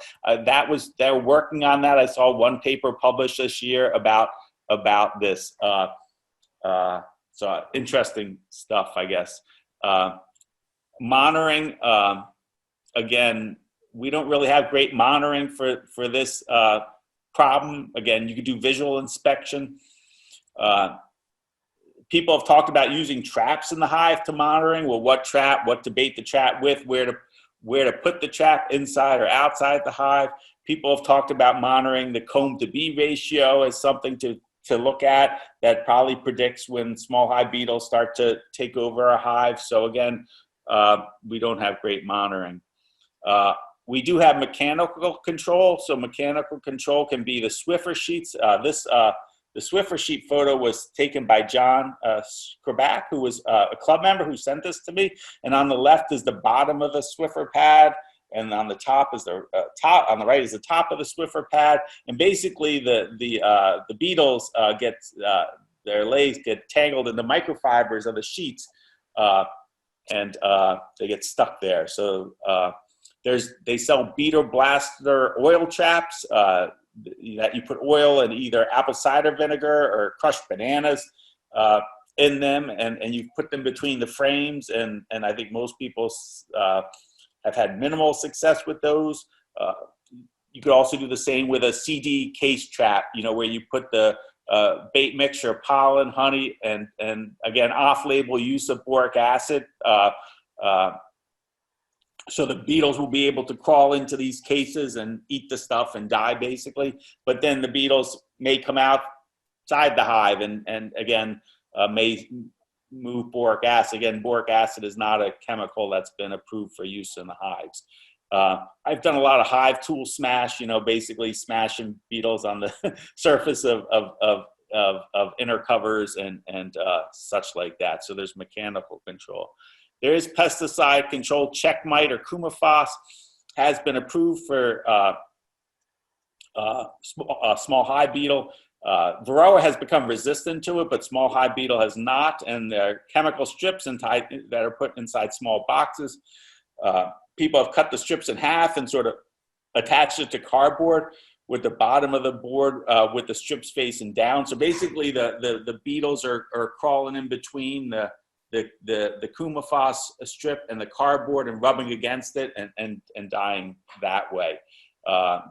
Speaker 6: they're working on that. I saw one paper published this year about this. So interesting stuff, I guess. Monitoring. Again, we don't really have great monitoring for this problem. Again, you could do visual inspection. People have talked about using traps in the hive to monitoring. Well, what trap, what to bait the trap with, where to put the trap, inside or outside the hive. People have talked about monitoring the comb to bee ratio as something to look at that probably predicts when small hive beetles start to take over a hive. So again, we don't have great monitoring. we do have mechanical control. So mechanical control can be the Swiffer sheets. The Swiffer sheet photo was taken by John Skrabak, who was a club member who sent this to me. And on the left is the bottom of the Swiffer pad, and on the top is the on the right is the top of the Swiffer pad. And basically, the beetles their legs get tangled in the microfibers of the sheets, and they get stuck there. So they sell beetle blaster oil traps. That you put oil and either apple cider vinegar or crushed bananas in them, and you put them between the frames, and I think most people have had minimal success with those. You could also do the same with a CD case trap, where you put the bait mixture, pollen, honey, and again, off-label use of boric acid. So the beetles will be able to crawl into these cases and eat the stuff and die, basically. But then the beetles may come outside the hive and again, may move boric acid. Again, boric acid is not a chemical that's been approved for use in the hives. I've done a lot of hive tool smash, basically smashing beetles on the surface of inner covers and such like that. So there's mechanical control. There is pesticide control. Checkmite or Kumafos has been approved for small hive beetle. Varroa has become resistant to it, but small hive beetle has not. And there are chemical strips that are put inside small boxes. People have cut the strips in half and sort of attached it to cardboard with the bottom of the board with the strips facing down. So basically the beetles are crawling in between the Kumafos strip and the cardboard and rubbing against it and dying that way.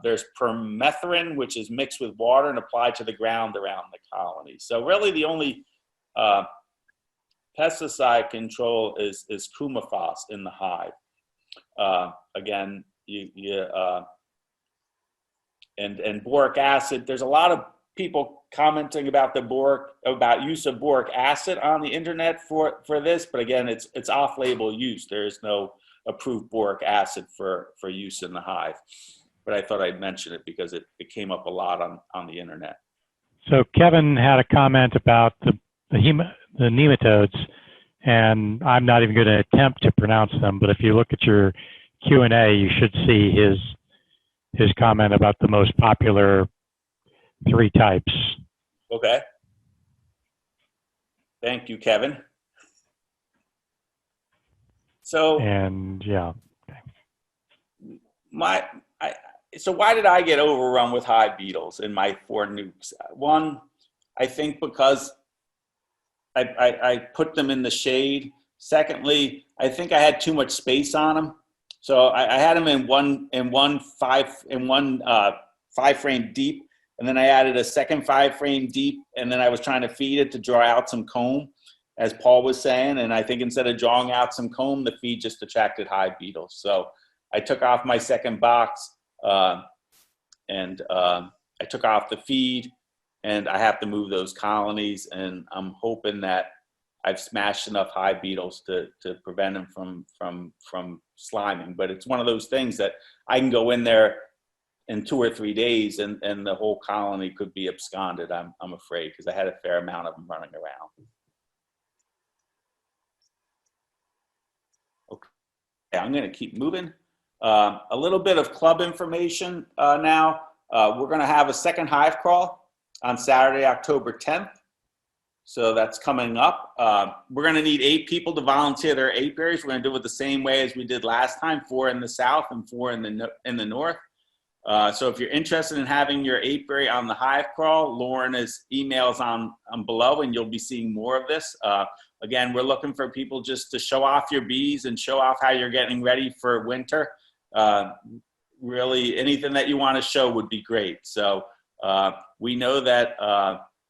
Speaker 6: There's permethrin, which is mixed with water and applied to the ground around the colony. So really the only pesticide control is Kumafos in the hive. Again, and boric acid. There's a lot of people commenting about use of boric acid on the internet for this, but again, it's off-label use. There is no approved boric acid for use in the hive. But I thought I'd mention it because it came up a lot on the internet.
Speaker 2: So Kevin had a comment about the nematodes, and I'm not even going to attempt to pronounce them, but if you look at your Q&A, you should see his comment about the most popular 3 types.
Speaker 6: Okay. Thank you, Kevin. So,
Speaker 2: and yeah.
Speaker 6: So why did I get overrun with hive beetles in my 4 nukes? One, I think because I put them in the shade. Secondly, I think I had too much space on them. So I had them in one 5-frame deep, and then I added a second 5-frame deep, and then I was trying to feed it to draw out some comb, as Paul was saying. And I think instead of drawing out some comb, the feed just attracted hive beetles. So I took off my second box, and I took off the feed, and I have to move those colonies. And I'm hoping that I've smashed enough hive beetles to prevent them from sliming. But it's one of those things that I can go in there in 2 or 3 days and the whole colony could be absconded, I'm afraid, because I had a fair amount of them running around. Okay, I'm going to keep moving. A little bit of club information now. We're going to have a second hive crawl on Saturday, October 10th. So that's coming up. We're going to need 8 people to volunteer their apiaries. We're going to do it the same way as we did last time, 4 in the south and 4 in the north. So if you're interested in having your apiary on the hive crawl, Lauren's emails on below, and you'll be seeing more of this. Again, we're looking for people just to show off your bees and show off how you're getting ready for winter. Really, anything that you want to show would be great. So we know that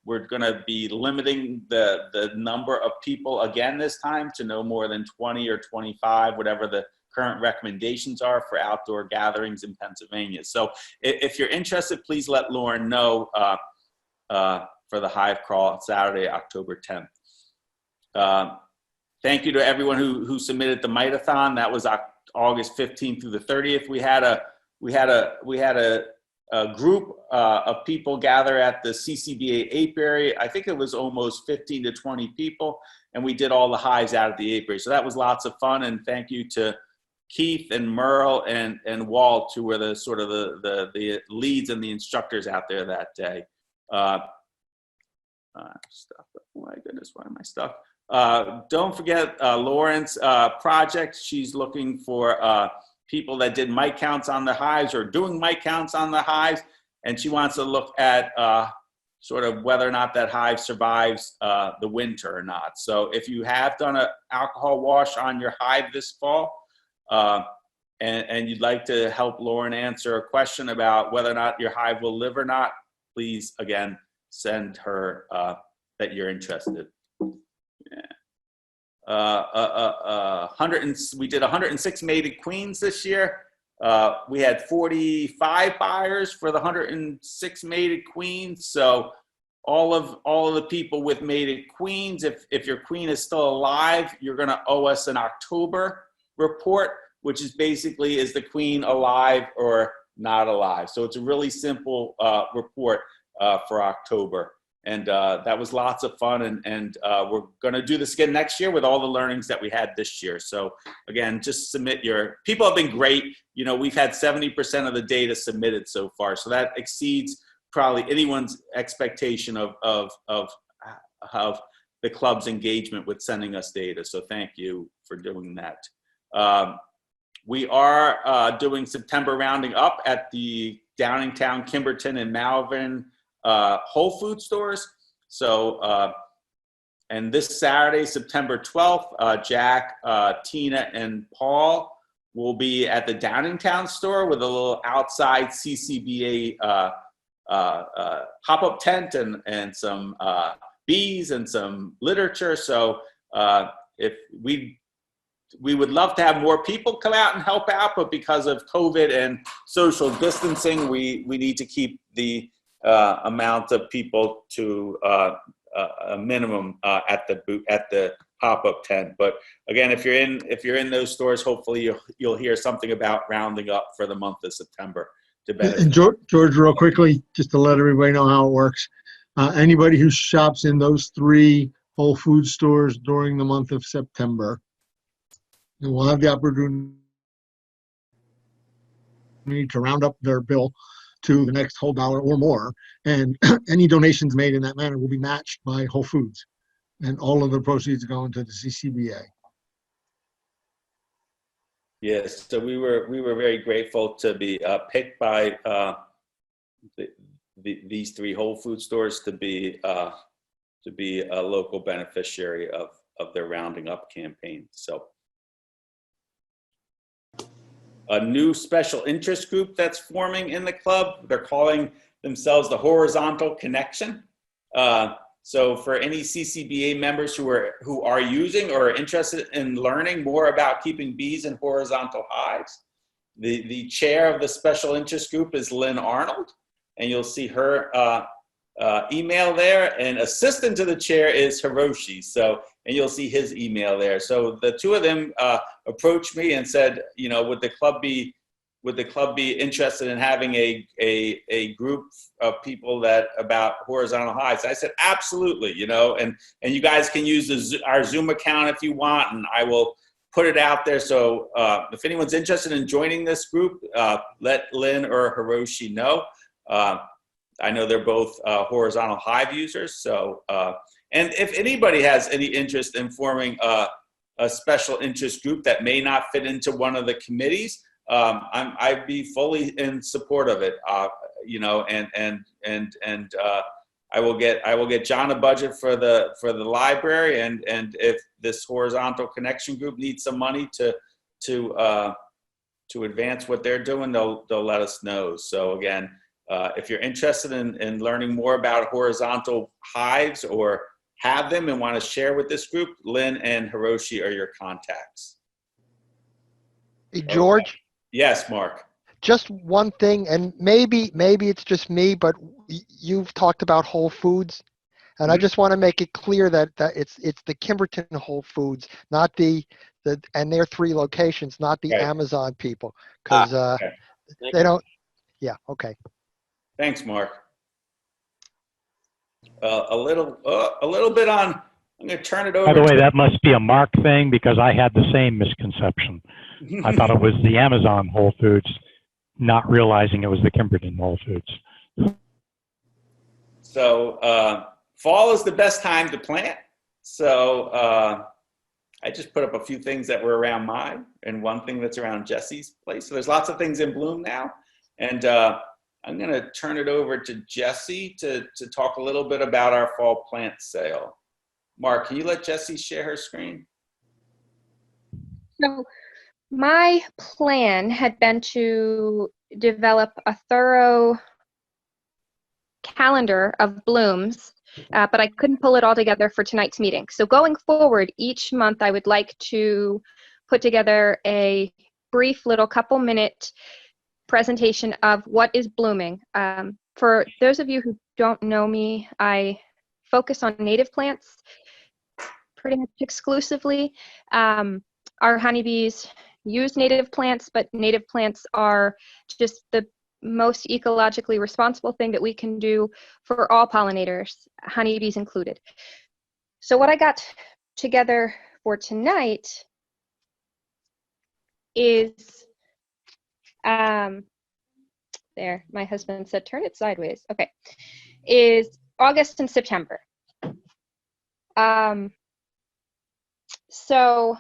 Speaker 6: we're going to be limiting the number of people again this time to no more than 20 or 25, whatever the current recommendations are for outdoor gatherings in Pennsylvania. So if you're interested, please let Lauren know for the hive crawl Saturday, October 10th. Thank you to everyone who submitted the mite-a-thon. That was August 15th through the 30th. We had a group of people gather at the CCBA apiary. I think it was almost 15 to 20 people, and we did all the hives out of the apiary. So that was lots of fun, and thank you to Keith and Merle and Walt, who were the sort of the leads and the instructors out there that day. Stuff. Oh my goodness, why am I stuck? Don't forget Lauren's project. She's looking for people that did mite counts on the hives or doing mite counts on the hives, and she wants to look at sort of whether or not that hive survives the winter or not. So if you have done an alcohol wash on your hive this fall, and you'd like to help Lauren answer a question about whether or not your hive will live or not, please, again, send her that you're interested. We did 106 mated queens this year. We had 45 buyers for the 106 mated queens. So all of the people with mated queens, if your queen is still alive, you're going to owe us an October report, which is basically, is the queen alive or not alive? So it's a really simple report for October. And that was lots of fun. And we're going to do this again next year with all the learnings that we had this year. So again, just submit people have been great. You know, we've had 70% of the data submitted so far. So that exceeds probably anyone's expectation of the club's engagement with sending us data. So thank you for doing that. We are doing September rounding up at the Downingtown, Kimberton, and Malvern Whole Food stores. So, and this Saturday, September 12th, Jack, Tina, and Paul will be at the Downingtown store with a little outside CCBA pop-up tent and some bees and some literature. So if we would love to have more people come out and help out, but because of COVID and social distancing, we need to keep the amount of people to a minimum at the pop-up tent. But again, if you're in those stores, hopefully you'll hear something about rounding up for the month of September to benefit.
Speaker 5: And George, real quickly, just to let everybody know how it works. Anybody who shops in those 3 Whole Foods stores during the month of September, and will have the opportunity to round up their bill to the next whole dollar or more. And any donations made in that manner will be matched by Whole Foods. And all of the proceeds go into the CCBA.
Speaker 6: Yes, so we were very grateful to be picked by these 3 Whole Food stores to be a local beneficiary of their rounding up campaign. So a new special interest group that's forming in the club. They're calling themselves the Horizontal Connection. So for any CCBA members who are using or are interested in learning more about keeping bees in horizontal hives, the chair of the special interest group is Lynn Arnold, and you'll see her email there, and assistant to the chair is Hiroshi. So, and you'll see his email there. So the 2 of them approached me and said, you know, would the club be interested in having a group of people about horizontal hives? I said, absolutely, you know, and you guys can use our Zoom account if you want, and I will put it out there. So if anyone's interested in joining this group, let Lynn or Hiroshi know. I know they're both horizontal hive users. So, and if anybody has any interest in forming a special interest group that may not fit into one of the committees, I'd be fully in support of it. You know, and I will get John a budget for the library, and if this Horizontal Connection group needs some money to advance what they're doing, they'll let us know. So again, if you're interested in learning more about horizontal hives or have them and want to share with this group, Lynn and Hiroshi are your contacts.
Speaker 7: Hey, George?
Speaker 6: Okay. Yes, Mark.
Speaker 7: Just one thing, and maybe it's just me, but you've talked about Whole Foods, and I just want to make it clear that it's the Kimberton Whole Foods, not the and their 3 locations, not the
Speaker 6: Right.
Speaker 7: Amazon people, because
Speaker 6: okay.
Speaker 7: they don't. Yeah. Okay.
Speaker 6: Thanks, Mark. A little bit on. I'm going to turn it over.
Speaker 2: By the way, that must be a Mark thing because I had the same misconception. I thought it was the Amazon Whole Foods, not realizing it was the Kimberton Whole Foods.
Speaker 6: So fall is the best time to plant. So I just put up a few things that were around mine and one thing that's around Jesse's place. So there's lots of things in bloom now. And I'm going to turn it over to Jesse to talk a little bit about our fall plant sale. Mark, can you let Jessie share her screen?
Speaker 9: So my plan had been to develop a thorough calendar of blooms, but I couldn't pull it all together for tonight's meeting. So going forward, each month I would like to put together a brief little couple-minute presentation of what is blooming. For those of you who don't know me, I focus on native plants pretty much exclusively. Our honeybees use native plants, but native plants are just the most ecologically responsible thing that we can do for all pollinators, honeybees included. So what I got together for tonight is, there, my husband said, turn it sideways. Okay, is August and September. So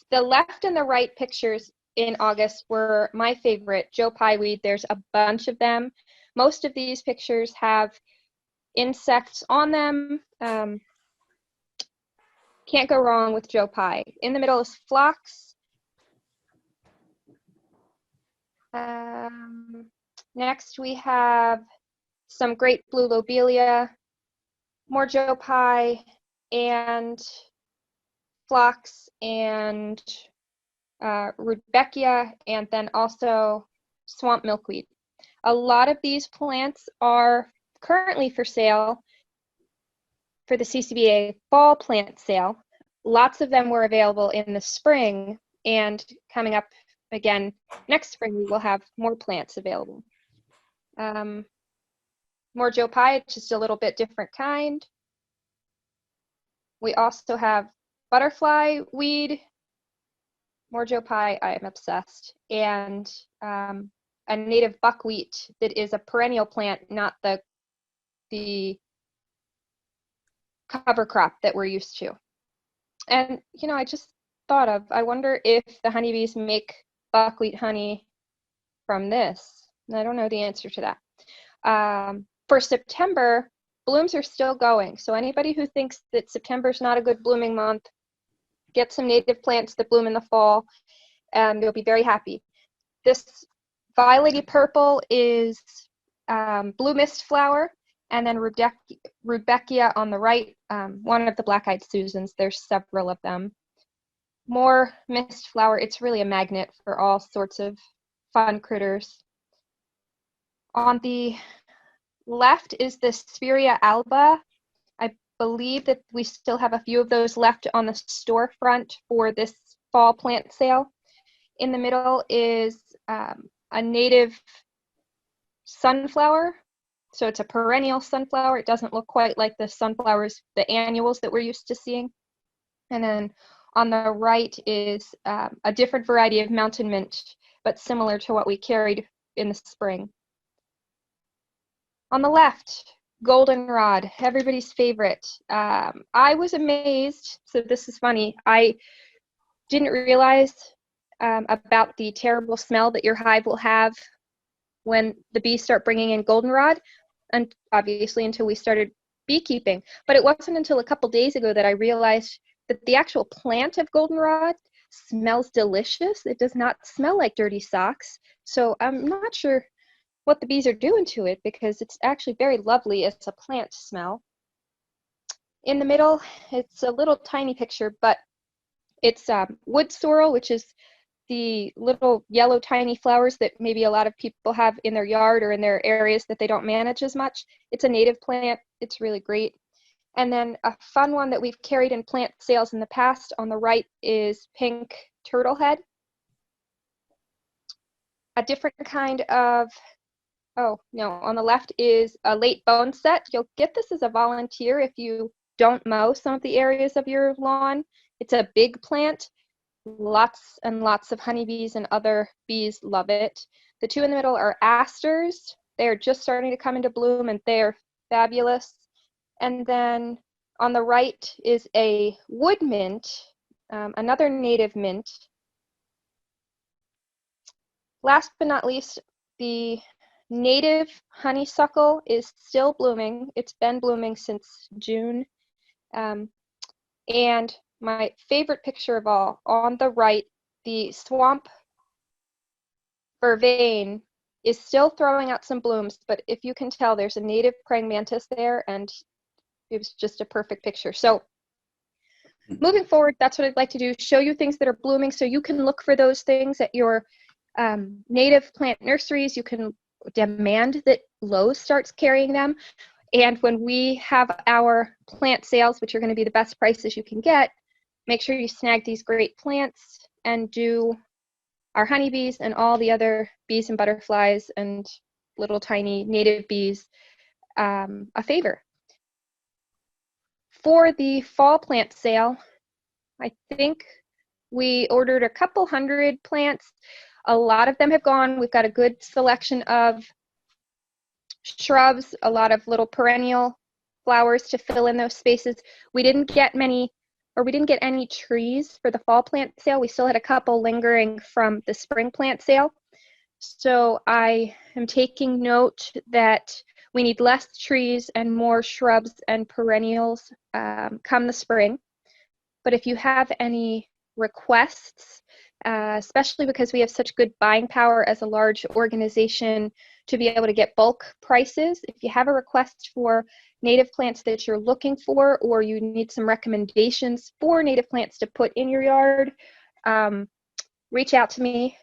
Speaker 9: the left and the right pictures in August were my favorite, Joe Pye weed. There's a bunch of them. Most of these pictures have insects on them. Can't go wrong with Joe Pye. In the middle is phlox. Next we have some great blue lobelia, more Joe Pye, and phlox and rudbeckia, and then also swamp milkweed. A lot of these plants are currently for sale for the CCBA fall plant sale. Lots of them were available in the spring, and coming up again next spring we will have more plants available. More Joe Pye, just a little bit different kind. We also have butterfly weed, more Joe Pye, I am obsessed, and a native buckwheat that is a perennial plant, not the cover crop that we're used to. And, you know, I just thought of, I wonder if the honeybees make buckwheat honey from this. And I don't know the answer to that. For September, blooms are still going. So anybody who thinks that September is not a good blooming month, get some native plants that bloom in the fall, and you'll be very happy. This violety purple is blue mist flower, and then rudbeckia on the right, one of the black-eyed Susans. There's several of them. More mist flower. It's really a magnet for all sorts of fun critters. On the left is the Spirea alba. I believe that we still have a few of those left on the storefront for this fall plant sale. In the middle is a native sunflower. So it's a perennial sunflower. It doesn't look quite like the sunflowers, the annuals that we're used to seeing. And then on the right is a different variety of mountain mint, but similar to what we carried in the spring. On the left, goldenrod, everybody's favorite. I was amazed, so this is funny, I didn't realize about the terrible smell that your hive will have when the bees start bringing in goldenrod, and obviously until we started beekeeping. But it wasn't until a couple days ago that I realized that the actual plant of goldenrod smells delicious. It does not smell like dirty socks. So I'm not sure what the bees are doing to it, because it's actually very lovely as a plant smell. In the middle, it's a little tiny picture, but it's wood sorrel, which is the little yellow tiny flowers that maybe a lot of people have in their yard or in their areas that they don't manage as much. It's a native plant. It's really great. And then a fun one that we've carried in plant sales in the past on the right is pink turtle head. A different kind of, oh no, on the left is a late bone set. You'll get this as a volunteer if you don't mow some of the areas of your lawn. It's a big plant. Lots and lots of honeybees and other bees love it. The two in the middle are asters. They're just starting to come into bloom and they're fabulous. And then on the right is a wood mint, another native mint. Last but not least, the native honeysuckle is still blooming. It's been blooming since June. And my favorite picture of all, on the right, the swamp vervain is still throwing out some blooms, but if you can tell, there's a native praying mantis there, and it was just a perfect picture. So moving forward, that's what I'd like to do, show you things that are blooming so you can look for those things at your native plant nurseries. You can demand that Lowe's starts carrying them. And when we have our plant sales, which are going to be the best prices you can get, make sure you snag these great plants and do our honeybees and all the other bees and butterflies and little tiny native bees a favor. For the fall plant sale, I think we ordered a couple hundred plants. A lot of them have gone. We've got a good selection of shrubs, a lot of little perennial flowers to fill in those spaces. We didn't get many, or we didn't get any trees for the fall plant sale. We still had a couple lingering from the spring plant sale. So I am taking note that we need less trees and more shrubs and perennials come the spring. But if you have any requests, especially because we have such good buying power as a large organization to be able to get bulk prices, if you have a request for native plants that you're looking for, or you need some recommendations for native plants to put in your yard, reach out to me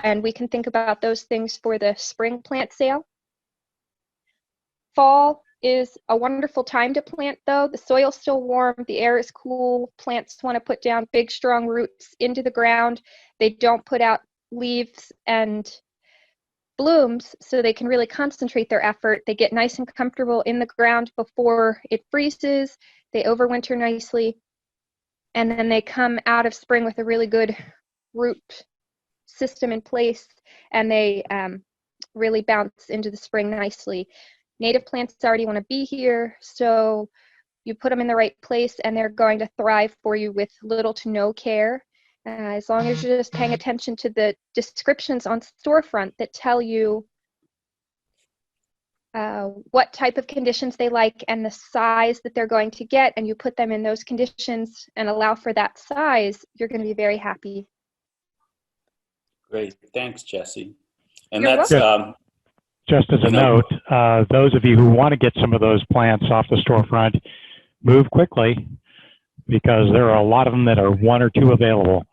Speaker 9: and we can think about those things for the spring plant sale. Fall is a wonderful time to plant though. The soil's still warm, the air is cool, plants want to put down big strong roots into the ground. They don't put out leaves and blooms, so they can really concentrate their effort. They get nice and comfortable in the ground before it freezes. They overwinter nicely, and then they come out of spring with a really good root system in place, and they really bounce into the spring nicely. Native plants already want to be here, so you put them in the right place and they're going to thrive for you with little to no care. As long as you're just paying attention to the descriptions on storefront that tell you what type of conditions they like and the size that they're going to get, and you put them in those conditions and allow for that size, you're going to be very happy.
Speaker 6: Great. Thanks, Jesse. And
Speaker 9: You're
Speaker 6: that's
Speaker 2: Just as a note, those of you who want to get some of those plants off the storefront, move quickly, because there are a lot of them that are one or two available.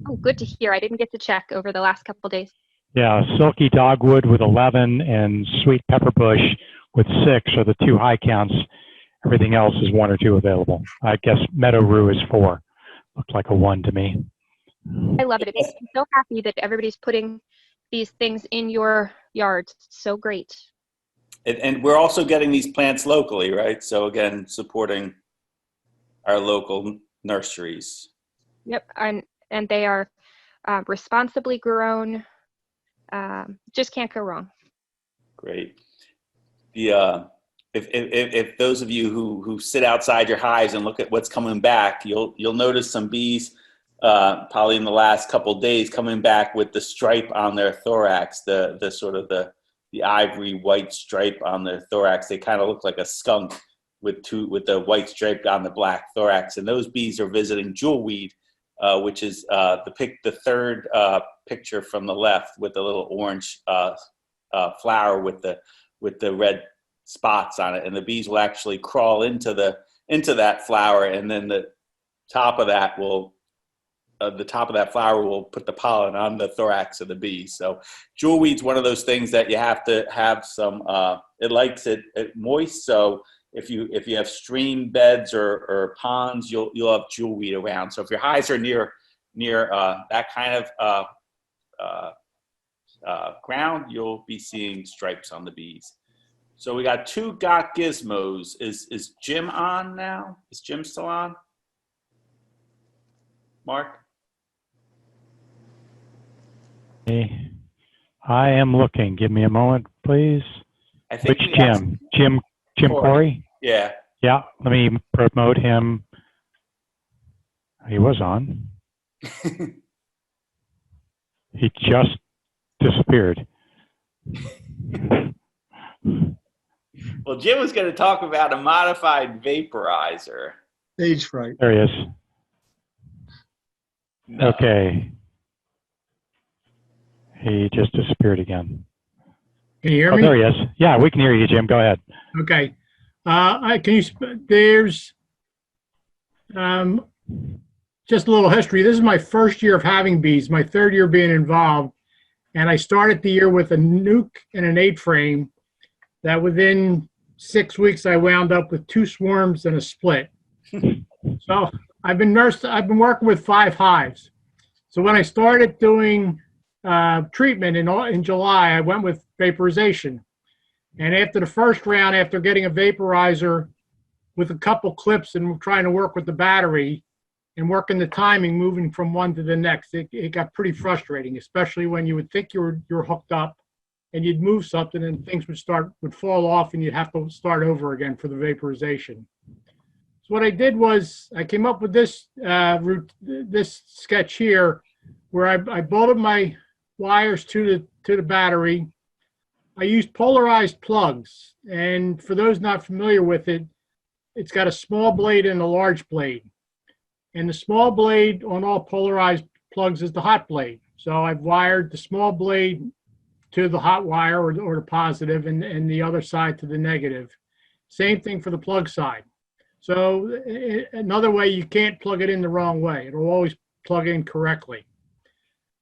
Speaker 9: Oh, good to hear. I didn't get to check over the last couple of days.
Speaker 2: Yeah, silky dogwood with 11 and sweet pepperbush with 6 are the two high counts. Everything else is one or two available. I guess meadow rue is 4. Looks like a 1 to me.
Speaker 9: I love it. It makes me so happy that everybody's putting these things in your yards. So great.
Speaker 6: And we're also getting these plants locally, right? So again, supporting our local nurseries. Yep,
Speaker 9: and they are responsibly grown. Just can't go wrong.
Speaker 6: Great. The if those of you who sit outside your hives and look at what's coming back, you'll notice some bees probably in the last couple of days coming back with the stripe on their thorax, the sort of the ivory white stripe on their thorax. They kind of look like a skunk with the white stripe on the black thorax. And those bees are visiting jewelweed, which is the third picture from the left with the little orange flower with the red spots on it. And the bees will actually crawl into that flower, and then the top of that flower will put the pollen on the thorax of the bee. So jewelweed's one of those things that you have to have some, it likes it moist. So if you have stream beds or ponds, you'll have jewelweed around. So if your hives are near that kind of ground, you'll be seeing stripes on the bees. So we got two got Gizmos. Is Jim on now? Is Jim still on? Mark?
Speaker 2: Hey, I am looking. Give me a moment, please.
Speaker 6: I think
Speaker 2: Which Jim? Jim Corey?
Speaker 6: Yeah.
Speaker 2: Yeah, let me promote him. He was on. He just disappeared.
Speaker 6: Well, Jim was going to talk about a modified vaporizer.
Speaker 5: Stage fright.
Speaker 2: There he is.
Speaker 6: No.
Speaker 2: Okay. He just disappeared again.
Speaker 10: Can you hear
Speaker 2: Oh,
Speaker 10: me?
Speaker 2: there he is. Yeah, we can hear you, Jim. Go ahead.
Speaker 10: Okay. There's just a little history. This is my first year of having bees, my third year being involved. And I started the year with a nuke and an 8-frame that within 6 weeks, I wound up with 2 swarms and a split. So I've been working with 5 hives. So when I started doing treatment in July, I went with vaporization. And after the first round, after getting a vaporizer with a couple clips and trying to work with the battery and working the timing, moving from one to the next, it got pretty frustrating, especially when you would think you're hooked up and you'd move something and things would fall off and you'd have to start over again for the vaporization. So what I did was I came up with this sketch here where I bolted my wires to the battery. I used polarized plugs, and for those not familiar with it, it's got a small blade and a large blade. And the small blade on all polarized plugs is the hot blade. So I've wired the small blade to the hot wire or the positive and the other side to the negative. Same thing for the plug side. So another way, you can't plug it in the wrong way. It'll always plug in correctly.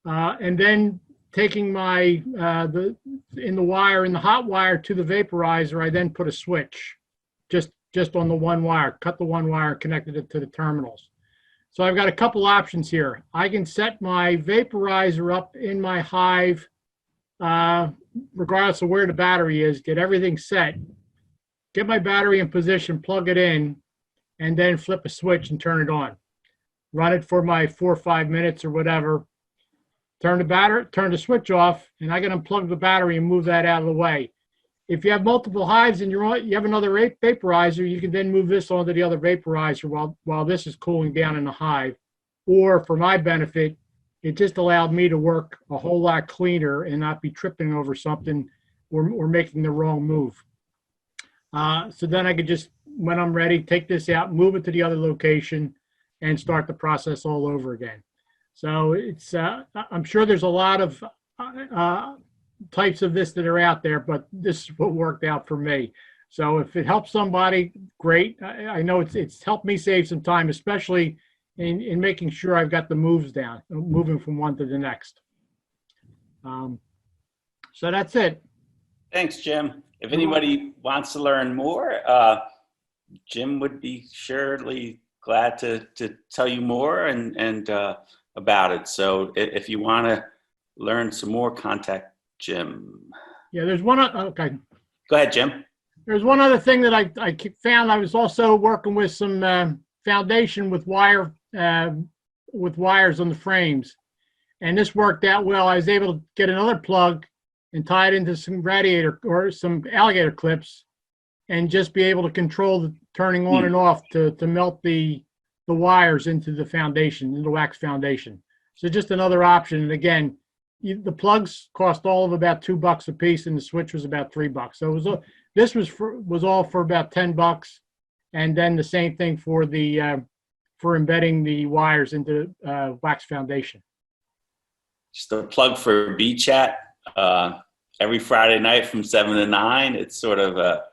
Speaker 10: And then taking my in the hot wire to the vaporizer, I then put a switch just on the one wire, cut the one wire, connected it to the terminals. So I've got a couple options here. I can set my vaporizer up in my hive, regardless of where the battery is, get everything set, get my battery in position, plug it in, and then flip a switch and turn it on. Run it for my 4 or 5 minutes or whatever. Turn the switch off, and I can unplug the battery and move that out of the way. If you have multiple hives and you have another vaporizer, you can then move this onto the other vaporizer while this is cooling down in the hive. Or for my benefit, it just allowed me to work a whole lot cleaner and not be tripping over something or making the wrong move. So then I could just, when I'm ready, take this out, move it to the other location, and start the process all over again. So it's I'm sure there's a lot of types of this that are out there, but this is what worked out for me. So if it helps somebody, great. I know it's helped me save some time, especially in making sure I've got the moves down, moving from one to the next. So that's it.
Speaker 6: Thanks, Jim. If anybody wants to learn more, Jim would be surely glad to tell you more and about it. So if you want to learn some more, contact Jim.
Speaker 10: Yeah, there's one. Okay.
Speaker 6: Go ahead, Jim.
Speaker 10: There's one other thing that I found. I was also working with some foundation with wires on the frames, and this worked out well. I was able to get another plug and tie it into some radiator or some alligator clips, and just be able to control the turning on and off to melt the wires into the foundation, into the wax foundation. So just another option. And again, the plugs cost all of about $2 a piece, and the switch was about $3. So this was all for about $10, and then the same thing for the for embedding the wires into wax foundation.
Speaker 6: Just a plug for Bee Chat. Every Friday night from 7 to 9, it's sort of a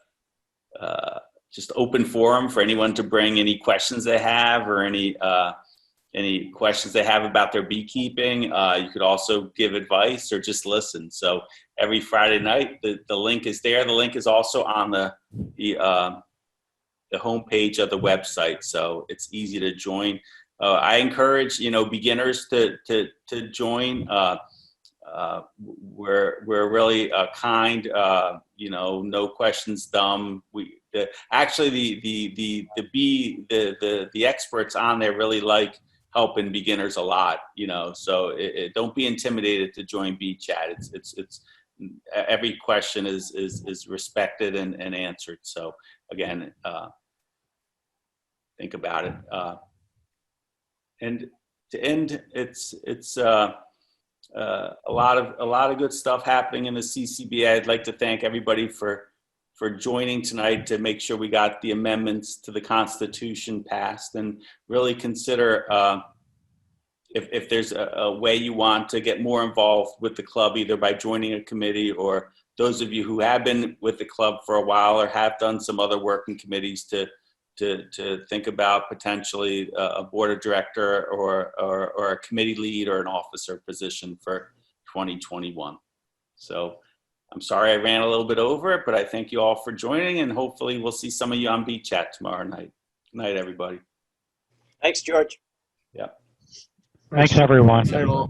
Speaker 6: just open forum for anyone to bring any questions they have or any questions they have about their beekeeping. You could also give advice or just listen. So every Friday night, the link is there. The link is also on the homepage of the website, so it's easy to join. I encourage beginners to join. We're really kind. No questions dumb. Actually the experts on there really like helping beginners a lot. So don't be intimidated to join Bee Chat. It's every question is respected and answered. So again, think about it. And to end, it's a lot of good stuff happening in the CCBA. I'd like to thank everybody for joining tonight to make sure we got the amendments to the Constitution passed, and really consider if there's a way you want to get more involved with the club, either by joining a committee, or those of you who have been with the club for a while or have done some other work in committees to think about potentially a board of director or a committee lead or an officer position for 2021. So I'm sorry I ran a little bit over it, but I thank you all for joining, and hopefully we'll see some of you on Bee Chat tomorrow night. Good night, everybody.
Speaker 4: Thanks, George.
Speaker 6: Yeah.
Speaker 2: Thanks, everyone.
Speaker 5: Say hello.